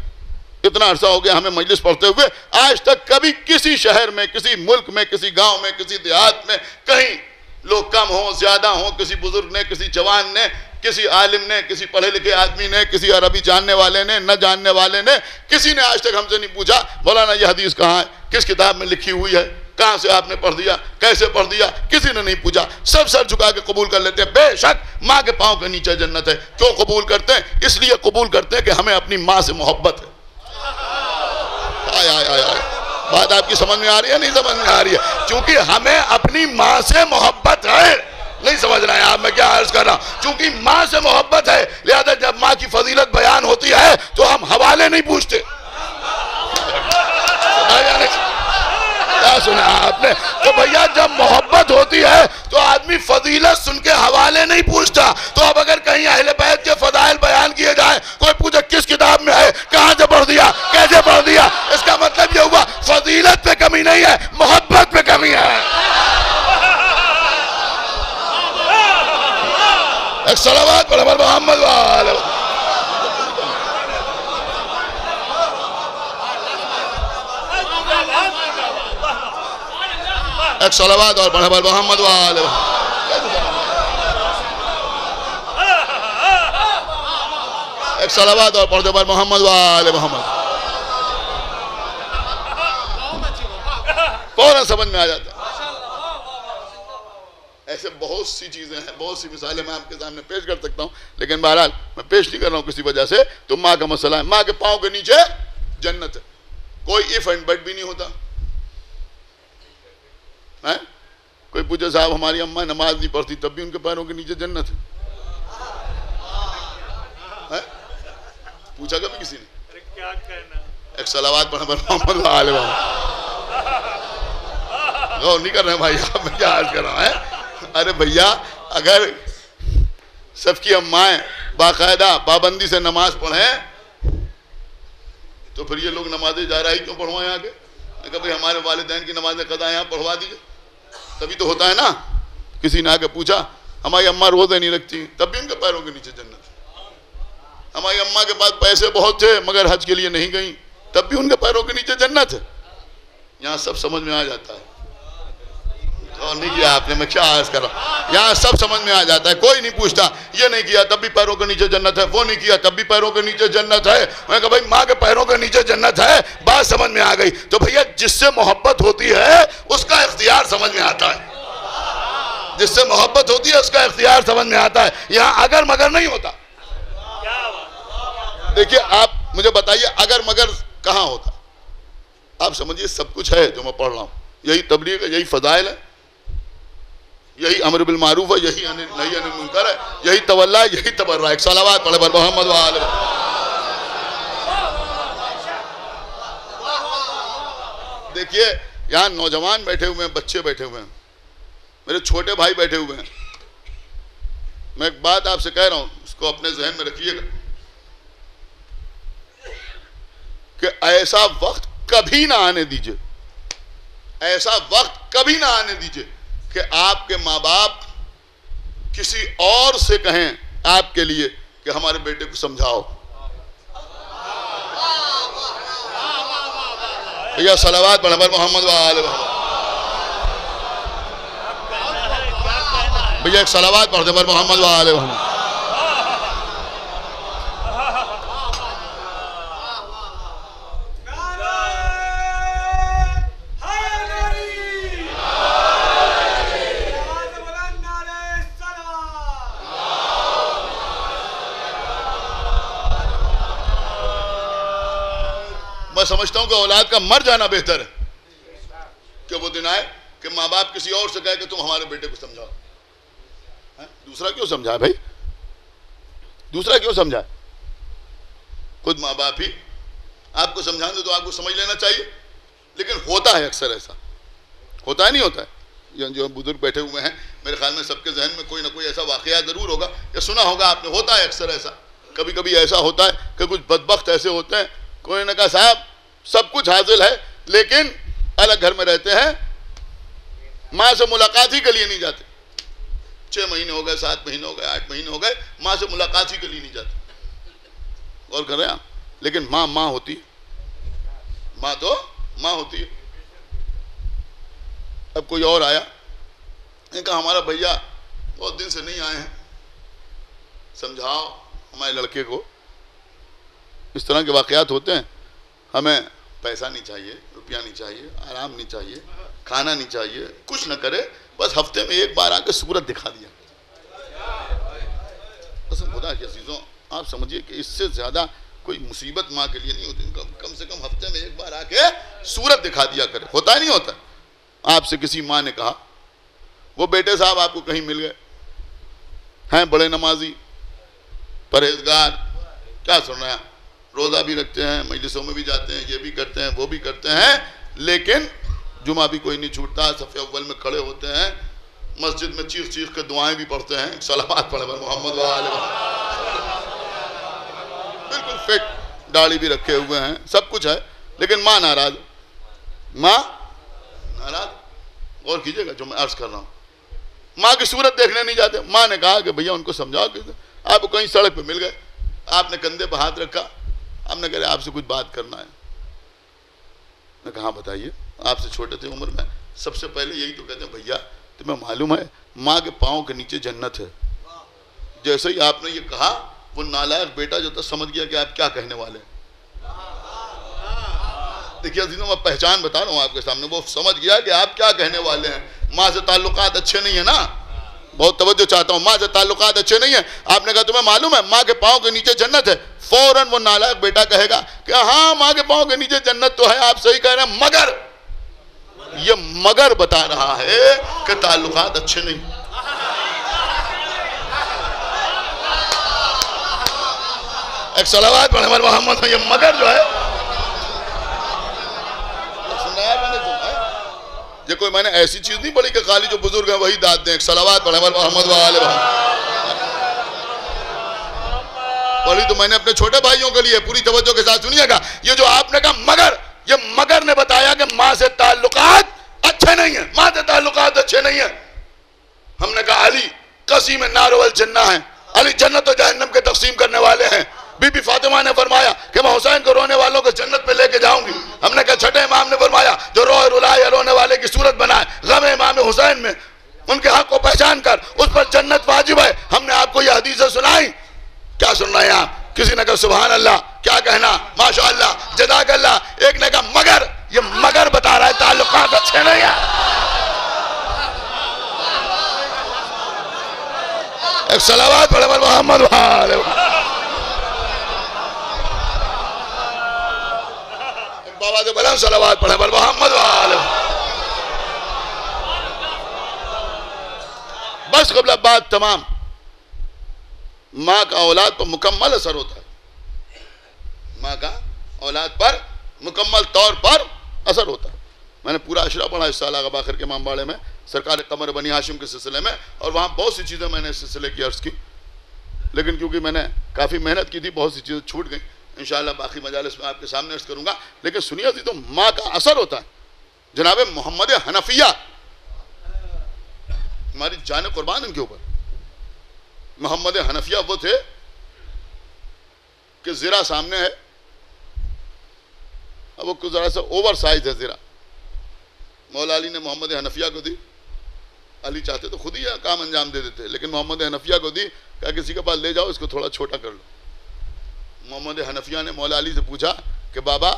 اتنا عرصہ ہو گیا ہمیں مجلس پڑھتے ہوئے, آج تک کبھی کسی شہر میں, کسی ملک میں, کسی گاؤں میں, کسی دیہات میں کہیں لوگ کم ہوں زیادہ ہوں, کسی بزرگ نے, کسی جوان نے, کسی عالم نے, کسی پڑھے لکھے آدمی نے, کسی عربی جاننے والے نے, نہ جاننے والے نے, کسی نے آج تک ہم سے نہیں پوچھا مولانا یہ حدیث کہاں ہے, کس کتاب میں لکھی ہوئی ہے, کہاں سے آپ نے پڑھ دیا, کیسے پڑھ دیا, کسی نے نہیں پوچھا. سب سر جھکا کے قبول کر لیتے ہیں. بے شک ماں کے پاؤں کے نیچے جنت ہے. کیوں قبول کرتے ہیں؟ اس لیے قبول کرتے ہیں کہ ہمیں اپنی ماں سے محبت ہے. بات آپ کی سمجھ میں آ رہی ہے, نہیں سمجھ میں آ رہی ہے؟ چونکہ ہمیں اپنی ماں سے محبت ہے. نہیں سمجھ رہے ہیں آپ میں کیا عرض کر رہا ہوں؟ چونکہ ماں سے محبت ہے, لہذا جب ماں کی فضیلت بیان ہوتی ہے تو ہم حوالے نہیں پوچھتے. کیا سنا آپ نے؟ تو بھیا جب محبت ہوتی ہے تو آدمی فضیلت سن کے حوالے نہیں پوچھتا. تو اب اگر کہیں اہل بیت کے فضائل بیان کیے جائیں, کوئی پوچھے کس کتاب میں ہے, کہاں سے پڑھ دیا, کیسے پڑھ دیا, اس کا مطلب یہ ہوا فضیلت پہ کمی نہیں ہے, محبت پہ کمی ہے. ایک صلوات پڑھ محمد وآلہ. ایک صلوات اور پڑھ محمد وآلہ. ایک صلوات اور پڑھ پر محمد وآلہ محمد. فوراً سمجھ میں آ جاتا ہے. ایسے بہت سی چیزیں ہیں, بہت سی مثالیں میں آپ کے سامنے پیش کر سکتا ہوں, لیکن بہرحال میں پیش نہیں کر رہا ہوں کسی وجہ سے. تو ماں کا مسئلہ ہے, ماں کے پاؤں کے نیچے جنت ہے. کوئی ایف اینڈ بٹ بھی نہیں ہوتا. کوئی پوچھے صاحب ہماری اماں نماز نہیں پڑھتی, تب بھی ان کے پیروں کے نیچے جنت ہے. پوچھا کبھی کسی نے؟ ایک صلوات پڑھنا محمد وآلہ محمد. غور نہیں کر رہے ہیں بھائی آپ, میں کیا عرض کر رہا ہوں. ارے بھیا اگر سب کی امائیں باقاعدہ پابندی سے نماز پڑھیں تو پھر یہ لوگ نمازیں جا رہا ہی کیوں پڑھوائیں آگے؟ کہ بھئی ہمارے والدین کی نمازیں قضا یہاں پڑھوا دیجئے, تبھی تو ہوتا ہے نا. کسی نے آگے پوچھا ہماری اماں روزے نہیں رکھتی, تب بھی ان کے پیروں کے نیچے جنت. ہماری اماں کے پاس پیسے بہت تھے مگر حج کے لیے نہیں گئیں, تب بھی ان کے پیروں کے نیچے جنت ہے. یہاں سب سمجھ میں آ جاتا ہے. اور نہیں کیا آپ نے, میں کیا عرض کر رہا ہوں, یہاں سب سمجھ میں آ جاتا ہے. کوئی نہیں پوچھتا یہ نہیں کیا تب بھی پیروں کے نیچے جنت ہے, وہ نہیں کیا تب بھی پیروں کے نیچے جنت ہے. میں کہا بھائی ماں کے پیروں کے نیچے جنت ہے, بات سمجھ میں آ گئی. تو بھیا جس سے محبت ہوتی ہے اس کا اختیار سمجھ میں آتا ہے. جس سے محبت ہوتی ہے اس کا اختیار سمجھ میں آتا ہے. یہاں اگر مگر نہیں ہوتا. دیکھیے آپ مجھے بتائیے اگر مگر کہاں ہوتا؟ آپ سمجھیے سب کچھ ہے جو میں پڑھ رہا ہوں, یہی تبلیغ ہے, یہی فضائل ہے, یہی امر بالمعروف ہے, یہی نہی عن المنکر ہے, یہی تولی ہے, یہی تبرع. ایک صلوات پڑھے پر محمد وآلہ. دیکھیے یہاں نوجوان بیٹھے ہوئے ہیں, بچے بیٹھے ہوئے ہیں, میرے چھوٹے بھائی بیٹھے ہوئے ہیں. میں ایک بات آپ سے کہہ رہا ہوں, اس کو اپنے ذہن میں رکھیے گا کہ ایسا وقت کبھی نہ آنے دیجئے, ایسا وقت کبھی نہ آنے دیجئے کہ آپ کے ماں باپ کسی اور سے کہیں آپ کے لیے کہ ہمارے بیٹے کو سمجھاؤ. بھیا صلوات پڑھیں پر محمد وآل محمد. بھیا ایک صلوات پڑھتے پر محمد وآل محمد. میں سمجھتا ہوں کہ اولاد کا مر جانا بہتر ہے کہ وہ دن آئے کہ ماں باپ کسی اور سے کہے کہ تم ہمارے بیٹے کو سمجھاؤ. دوسرا کیوں سمجھائے بھائی؟ دوسرا کیوں سمجھائے؟ خود ماں باپ ہی آپ کو سمجھائیں تو آپ کو سمجھ لینا چاہیے. لیکن ہوتا ہے اکثر ایسا. ہوتا ہے نہیں ہوتا ہے؟ جو بزرگ بیٹھے ہوئے ہیں میرے خیال میں سب کے ذہن میں کوئی نہ کوئی ایسا واقعہ ضرور ہوگا یا سنا ہوگا آپ نے. ہوتا ہے اکثر ایسا. کبھی کبھی ایسا ہوتا ہے کہ کچھ بدبخت ایسے ہوتے ہیں, کوئی نے کہا صاحب سب کچھ حاصل ہے لیکن الگ گھر میں رہتے ہیں, ماں سے ملاقات ہی کے لیے نہیں جاتے. 6 مہینے ہو گئے, 7 مہینے ہو گئے, 8 مہینے ہو گئے, ماں سے ملاقات ہی کے لیے نہیں جاتے. غور کر رہے ہیں آپ؟ لیکن ماں ہوتی ہے. ماں تو ماں ہوتی ہے. اب کوئی اور آیا, نے کہا ہمارا بھیا بہت دن سے نہیں آئے ہیں, سمجھاؤ ہمارے لڑکے کو. اس طرح کے واقعات ہوتے ہیں. ہمیں پیسہ نہیں چاہیے, روپیہ نہیں چاہیے, آرام نہیں چاہیے, کھانا نہیں چاہیے, کچھ نہ کرے, بس ہفتے میں ایک بار آ کے صورت دکھا دیا. قسم خدا کی عزیزوں, آپ سمجھیے کہ اس سے زیادہ کوئی مصیبت ماں کے لیے نہیں ہوتی. کم سے کم ہفتے میں ایک بار آ کے صورت دکھا دیا کرے. ہوتا ہے نہیں ہوتا؟ آپ سے کسی ماں نے کہا وہ بیٹے صاحب آپ کو کہیں مل گئے ہیں, بڑے نمازی, پرہیزگار, کیا سن رہے ہیں, روزہ بھی رکھتے ہیں, مجلسوں میں بھی جاتے ہیں, یہ بھی کرتے ہیں, وہ بھی کرتے ہیں, لیکن جمعہ بھی کوئی نہیں چھوٹتا, صف اول میں کھڑے ہوتے ہیں, مسجد میں چیخ چیخ کے دعائیں بھی پڑھتے ہیں, صلوات پڑھے محمد وآل محمد, بالکل فٹ, داڑھی بھی رکھے ہوئے ہیں, سب کچھ ہے, لیکن ماں ناراض. ماں ناراض. غور کیجئے گا جو میں عرض کر رہا ہوں. ماں کی صورت دیکھنے نہیں جاتے. ماں نے کہا کہ بھیا ان کو سمجھاؤ. آپ کو کہیں سڑک پہ مل گئے, آپ نے کندھے پہ ہاتھ رکھا, ہم نے کہا آپ سے کچھ بات کرنا ہے. میں کہا بتائیے. آپ سے چھوٹے تھے عمر میں, سب سے پہلے یہی تو کہتے ہیں بھیا تمہیں معلوم ہے ماں کے پاؤں کے نیچے جنت ہے. جیسے ہی آپ نے یہ کہا وہ نالائق بیٹا جو تھا سمجھ گیا کہ آپ کیا کہنے والے ہیں. دیکھیے عزیزوں, میں پہچان بتا رہا ہوں آپ کے سامنے, وہ سمجھ گیا کہ آپ کیا کہنے والے ہیں. ماں سے تعلقات اچھے نہیں ہیں نا, بہت توجہ چاہتا ہوں, ماں سے تعلقات اچھے نہیں ہیں. آپ نے کہا تمہیں معلوم ہے ماں کے پاؤں کے نیچے جنت ہے, فوراً وہ نالائق بیٹا کہے گا کہ ہاں ماں کے پاؤں کے نیچے جنت تو ہے, آپ صحیح کہہ رہے ہیں, مگر یہ مگر بتا رہا ہے کہ تعلقات اچھے نہیں. ایک صلوات پڑھیں محمد. یہ مگر جو ہے یہ کوئی میں نے ایسی چیز نہیں پڑھی کہ خالی جو بزرگ ہیں وہی داد دیں. ایک صلوات پڑھیں محمد وآل محمد. پڑھی تو میں نے اپنے چھوٹے بھائیوں کے لیے, پوری توجہ کے ساتھ سنیے گا. یہ جو آپ نے کہا مگر, یہ مگر نے بتایا کہ ماں سے تعلقات اچھے نہیں ہیں, ماں سے تعلقات اچھے نہیں ہیں. ہم نے کہا علی قسیم النار والجنہ ہیں, علی جنت و جہنم کے تقسیم کرنے والے ہیں. بی بی فاطمہ نے فرمایا کہ میں حسین کو رونے والوں کو جنت پہ لے کے جاؤں گی. ہم نے کہا چھٹے امام نے فرمایا جو روئے رلائے رونے والے کی صورت بنائے غم امام حسین میں, ان کے حق کو پہچان کر اس پر جنت واجب ہے. ہم نے آپ کو یہ حدیثیں سنائی. کیا سن رہے ہیں آپ؟ کسی نے کہا سبحان اللہ, کیا کہنا, ماشاءاللہ, جزاک اللہ. ایک نے کہا مگر, یہ مگر بتا رہا ہے تعلقات اچھے نہیں ہیں. ایک صلوات پڑھے محمد وآل محمد. بابا دے بلند صلوات پڑھے محمد وآل محمد. بس قبل بات تمام. ماں کا اولاد پر مکمل اثر ہوتا ہے. ماں کا اولاد پر مکمل طور پر اثر ہوتا ہے. میں نے پورا اشرا پڑھا اس سال آغا باخر کے امام باڑے میں سرکار قمر بنی ہاشم کے سلسلے میں, اور وہاں بہت سی چیزیں میں نے اس سلسلے کی عرض کی, لیکن کیونکہ میں نے کافی محنت کی تھی بہت سی چیزیں چھوٹ گئیں. انشاءاللہ باقی مجالس میں آپ کے سامنے عرض کروں گا. لیکن سنیے عزیزوں, ماں کا اثر ہوتا ہے. جناب محمد حنفیہ، ہماری جان قربان ان کے اوپر. محمد حنفیہ وہ تھے کہ زرہ سامنے ہے، اب وہ کچھ ذرا سا اوور سائز ہے زرہ. مولا علی نے محمد حنفیہ کو دی. علی چاہتے تو خود ہی کام انجام دے دیتے، لیکن محمد حنفیہ کو دی، کہا کسی کے پاس لے جاؤ، اس کو تھوڑا چھوٹا کر لو. محمد حنفیہ نے مولا علی سے پوچھا کہ بابا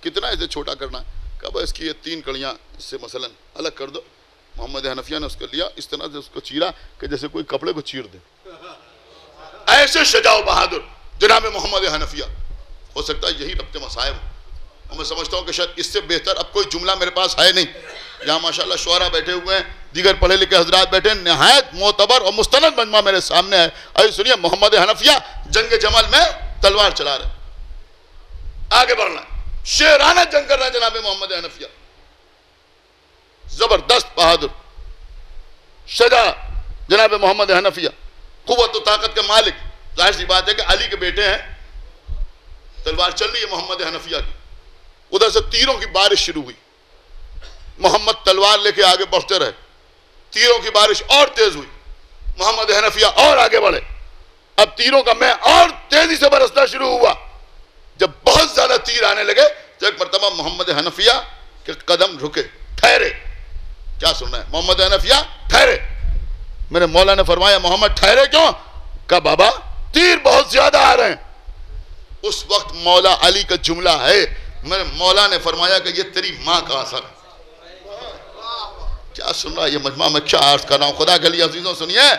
کتنا اسے چھوٹا کرنا ہے؟ کہا بھائی اس کی یہ 3 کڑیاں اس سے مثلا الگ کر دو. محمد حنفیہ نے اس کو لیا، اس طرح سے اس کو چیرا کہ جیسے کوئی کپڑے کو چیر دے. ایسے شجاع و بہادر جناب محمد حنفیہ. ہو سکتا ہے یہی ربط مصائب ہو، اور میں سمجھتا ہوں کہ شاید اس سے بہتر اب کوئی جملہ میرے پاس ہے نہیں. یہاں ماشاءاللہ شعراء بیٹھے ہوئے ہیں، دیگر پڑھے لکھے حضرات بیٹھے ہیں، نہایت معتبر اور مستند مجمع میرے سامنے ہے. آئیے سنیے، محمد حنفیہ جنگ جمل میں تلوار چلا رہے، آگے بڑھنا ہے، شیرانہ جنگ کر رہا ہے جناب محمد حنفیہ. زبردست بہادر شجاع جناب محمد حنفیہ، قوت و طاقت کے مالک. ظاہر سی بات ہے کہ علی کے بیٹے ہیں. تلوار چل رہی ہے محمد حنفیہ کی، ادھر سے تیروں کی بارش شروع ہوئی. محمد تلوار لے کے آگے بڑھتے رہے، تیروں کی بارش اور تیز ہوئی. محمد حنفیہ اور آگے بڑھے، اب تیروں کا میں اور تیزی سے برسنا شروع ہوا. جب بہت زیادہ تیر آنے لگے تو ایک مرتبہ محمد حنفیہ کے قدم رکے، ٹھہرے. کیا سن رہے ہیں؟ محمد حنفیہ ٹھہرے. میرے مولا نے فرمایا محمد ٹھہرے کیوں؟ کہا بابا تیر بہت زیادہ آ رہے ہیں. اس وقت مولا علی کا جملہ ہے، میرے مولا نے فرمایا کہ یہ تیری ماں کا اثر ہے. کیا سن رہا ہے یہ مجمع؟ میں کیا عرض کر رہا ہوں، خدا کے لیے عزیزوں سنیے.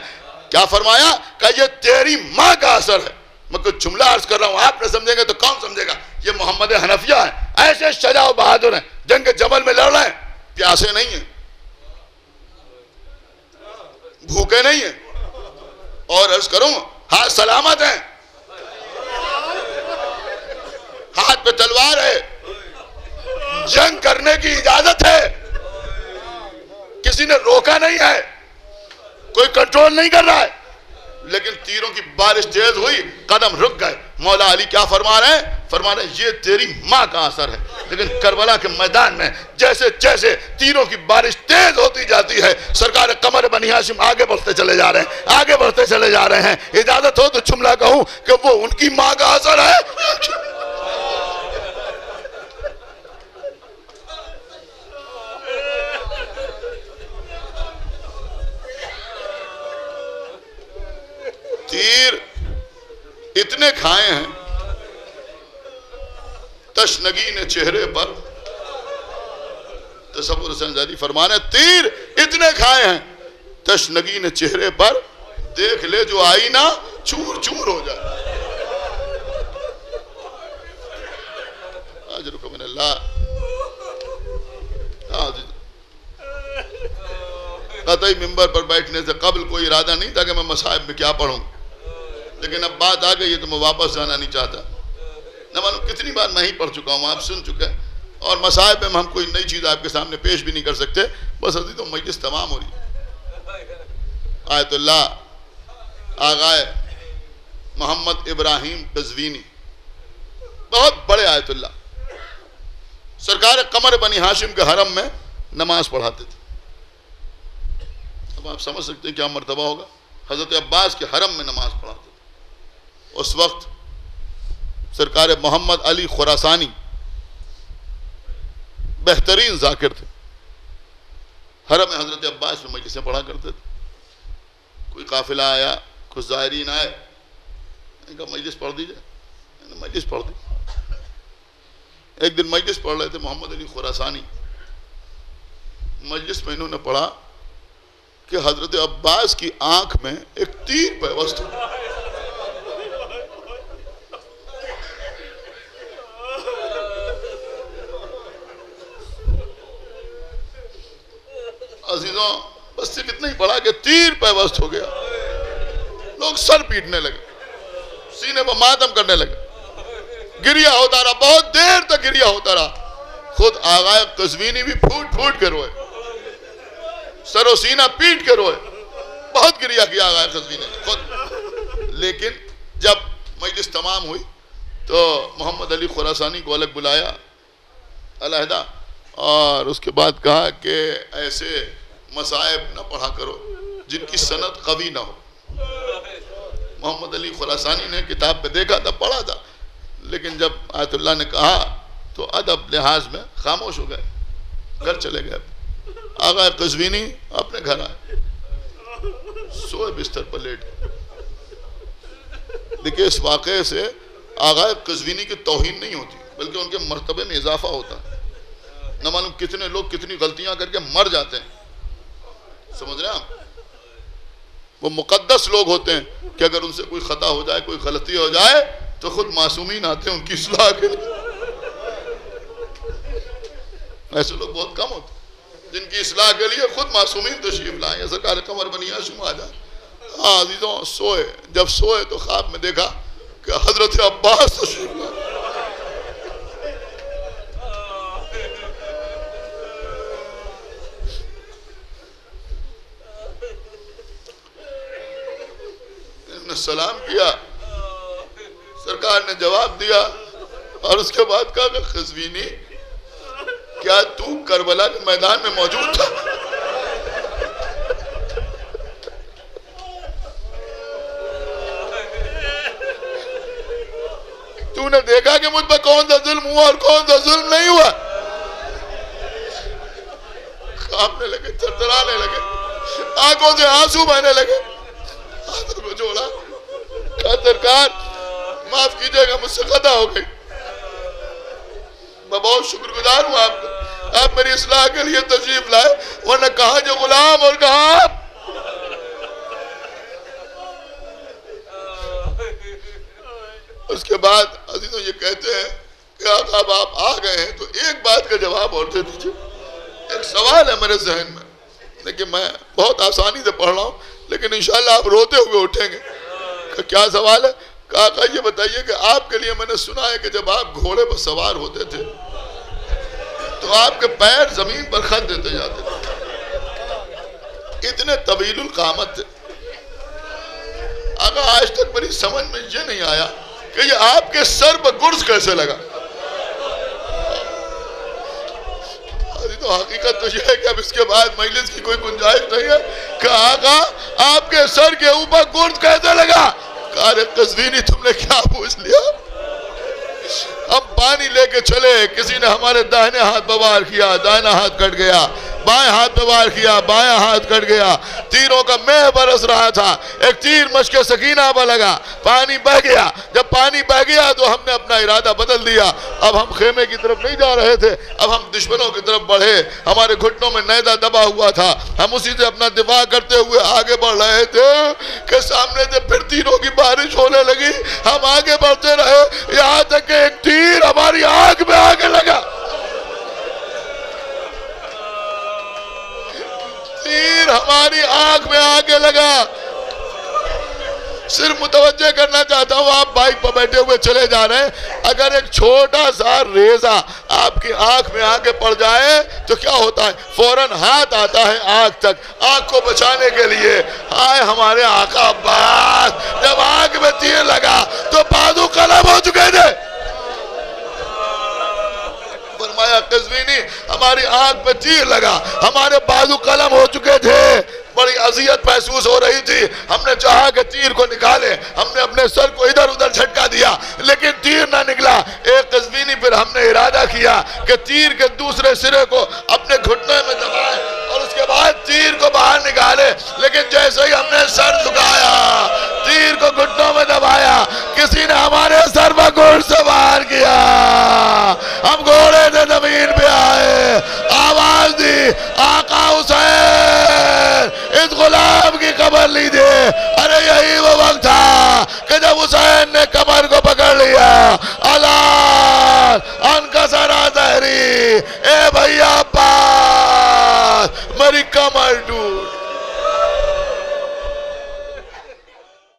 کیا فرمایا؟ کہ یہ تیری ماں کا اثر ہے. میں کوئی جملہ عرض کر رہا ہوں، آپ نے سمجھیں گے تو کون سمجھے گا؟ یہ محمد حنفیہ ہے، ایسے شجاع و بہادر ہیں، جنگ جمل میں لڑ رہے ہیں، پیاسے نہیں ہیں، بھوکے نہیں ہیں، اور عرض کروں ہاتھ سلامت ہیں، ہاتھ پہ تلوار ہے، جنگ کرنے کی اجازت ہے، کسی نے روکا نہیں ہے، کوئی کنٹرول نہیں کر رہا ہے. لیکن تیروں کی بارش تیز ہوئی، قدم رک گئے. مولا علی کیا فرما رہے ہیں؟ فرما رہے ہیں یہ تیری ماں کا اثر ہے. لیکن کربلا کے میدان میں جیسے جیسے تیروں کی بارش تیز ہوتی جاتی ہے، سرکار قمر بنی ہاشم آگے بڑھتے چلے جا رہے ہیں، آگے بڑھتے چلے جا رہے ہیں. اجازت ہو تو جملہ کہوں کہ وہ ان کی ماں کا اثر ہے. تیر اتنے کھائے ہیں، تشنگی نے چہرے پر، تصور حسین زادی فرمانے تیر اتنے کھائے ہیں، تشنگی نے چہرے پر، دیکھ لے جو آئینہ چور چور ہو جائے. اجرکم من اللہ. قطعی ممبر پر بیٹھنے سے قبل کوئی ارادہ نہیں تھا کہ میں مصائب میں کیا پڑھوں، لیکن اب بات آ گئی ہے تو میں واپس جانا نہیں چاہتا. نہ معلوم کتنی بار میں ہی پڑھ چکا ہوں، آپ سن چکے ہیں، اور مصائب میں ہم کوئی نئی چیز آپ کے سامنے پیش بھی نہیں کر سکتے. بس عزیز تو مجلس تمام ہو رہی ہے. آیت اللہ آغائے محمد ابراہیم قزوینی، بہت بڑے آیت اللہ، سرکار قمر بنی ہاشم کے حرم میں نماز پڑھاتے تھے. اب آپ سمجھ سکتے ہیں کیا مرتبہ ہوگا. حضرت عباس کے حرم میں نماز پڑھاتے تھے. اس وقت سرکار محمد علی خراسانی بہترین ذاکر تھے، حرم میں حضرت عباس میں مجلسیں پڑھا کرتے تھے. کوئی قافلہ آیا، کچھ زائرین آئے، ان کا مجلس پڑھ دیجئے، مجلس پڑھ دی. ایک دن مجلس پڑھ رہے تھے محمد علی خراسانی، مجلس میں انہوں نے پڑھا کہ حضرت عباس کی آنکھ میں ایک تیر پیوست ہو. عزیزوں بس صرف اتنا ہی پڑھا کہ تیر پیوست ہو گیا. لوگ سر پیٹنے لگے، سینے پر ماتم کرنے لگے، گریہ ہوتا رہا، بہت دیر تک گریہ ہوتا رہا. خود آغائے قزوینی بھی پھوٹ پھوٹ کے روئے، سر و سینہ پیٹ کے روئے، بہت گریہ کیا آغائے قزوینی نے خود. لیکن جب مجلس تمام ہوئی تو محمد علی خراسانی کو الگ بلایا علیحدہ. اور اس کے بعد کہا کہ ایسے مصائب نہ پڑھا کرو جن کی سند قوی نہ ہو. محمد علی خراسانی نے کتاب پہ دیکھا تھا، پڑھا تھا، لیکن جب آیت اللہ نے کہا تو ادب لحاظ میں خاموش ہو گئے، گھر چلے گئے. آغا قزوینی اپنے گھر آئے، سوئے بستر پر لیٹ. دیکھیں اس واقعے سے آغا قزوینی کی توہین نہیں ہوتی، بلکہ ان کے مرتبے میں اضافہ ہوتا ہے. نہ معلوم کتنے لوگ کتنی غلطیاں کر کے مر جاتے ہیں، سمجھ رہے ہیں آپ؟ وہ مقدس لوگ ہوتے ہیں کہ اگر ان سے کوئی خطا ہو جائے، کوئی غلطی ہو جائے تو خود معصومین آتے ہیں ان کی اصلاح کے لیے. ایسے لوگ بہت کم ہوتے ہیں جن کی اصلاح کے لیے خود معصومین تشریف لائیں. یا سرکار قمر بنی ہاشم آ جائے. ہاں عزیزوں، سوئے، جب سوئے تو خواب میں دیکھا کہ حضرت عباس تشریف لائے. سلام کیا، سرکار نے جواب دیا اور اس کے بعد کہا کہ قزوینی کیا تو کربلا کے میدان میں موجود تھا؟ تو نے دیکھا کہ مجھ پر کون سا ظلم ہوا اور کون سا ظلم نہیں ہوا؟ کانپنے لگے، تھرتھرانے لگے، آنکھوں سے آنسو بہنے لگے، ہاتھوں کو جوڑا، کہا سرکار معاف کیجئے گا، مجھ سے خطا ہو گئی، میں بہت شکر گزار ہوں آپ کو، آپ میری اصلاح کے لیے تشریف لائے، ورنہ کہاں جو غلام اور کہاں آپ. اس کے بعد عزیزوں یہ کہتے ہیں کہ اب آپ آ گئے ہیں تو ایک بات کا جواب اور دے دیجئے. ایک سوال ہے میرے ذہن میں، لیکن میں بہت آسانی سے پڑھ رہا ہوں، لیکن انشاءاللہ آپ روتے ہوئے اٹھیں گے. کیا سوال ہے؟ کہا یہ بتائیے کہ آپ کے لیے میں نے سنا ہے کہ جب آپ گھوڑے پر سوار ہوتے تھے تو آپ کے پیر زمین پر خط دیتے جاتے تھے، اتنے طویل القامت تھے. اگر آج تک میری سمجھ میں یہ نہیں آیا کہ یہ آپ کے سر پر گرز کیسے لگا. تو حقیقت تو یہ ہے کہ اب اس کے بعد مجلس کی کوئی گنجائش نہیں ہے کہ آقا آپ کے سر کے اوپر گرز کیسے لگا. کہا قزوینی تم نے کیا پوچھ لیا؟ ہم پانی لے کے چلے، کسی نے ہمارے داہنے ہاتھ پہ وار کیا، دائنا ہاتھ کٹ گیا، بائیں ہاتھ پہ وار کیا، بایاں ہاتھ کٹ گیا، تیروں کا مہ برس رہا تھا، ایک تیر مشک سکینہ پہ لگا، پانی بہ گیا. جب پانی بہ گیا تو ہم نے اپنا ارادہ بدل دیا، اب ہم خیمے کی طرف نہیں جا رہے تھے، اب ہم دشمنوں کی طرف بڑھے. ہمارے گھٹنوں میں نیزہ دبا ہوا تھا، ہم اسی سے اپنا دفاع کرتے ہوئے آگے بڑھ رہے تھے کہ سامنے سے پھر تیروں کی بارش ہونے لگی. ہم آگے بڑھتے رہے یہاں تک کہ ایک تیر ہماری آنکھ میں آگے لگا. تیر ہماری آنکھ میں آگے لگا. صرف متوجہ کرنا چاہتا ہوں، آپ بائک پر بیٹھے ہوئے چلے جا رہے ہیں، اگر ایک چھوٹا سا ریزہ آپ کی آنکھ میں آگے پڑ جائے تو کیا ہوتا ہے؟ فوراً ہاتھ آتا ہے آنکھ تک، آنکھ کو بچانے کے لیے. ہائے ہمارے آقا عباس، جب آنکھ میں تیر لگا تو بازو قلم ہو چکے تھے. فرمایا قزوینی ہماری آنکھ میں تیر لگا، ہمارے بازو قلم ہو چکے تھے، بڑی اذیت محسوس ہو رہی تھی. ہم نے چاہا کہ تیر کو نکالے، ہم نے اپنے سر کو ادھر ادھر جھٹکا دیا لیکن تیر نہ نکلا. ایک قزوینی پھر ہم نے ارادہ کیا کہ تیر کے دوسرے سرے کو اپنے گھٹنے میں دبائے اور اس کے بعد تیر کو باہر نکالے. لیکن جیسے ہی ہم نے سر جھکایا، تیر کو گھٹنوں میں دبایا، کسی نے ہمارے سر پر گھوڑ سوار کیا. ہم گھوڑے سے زمین پہ آئے، آواز دی آقا حسین اس غلام کی قبر لیجئے. ارے یہی وہ وقت تھا کہ جب حسین نے کمر کو پکڑ لیا. اللہ ان کا سرا ظہری، اے بھیا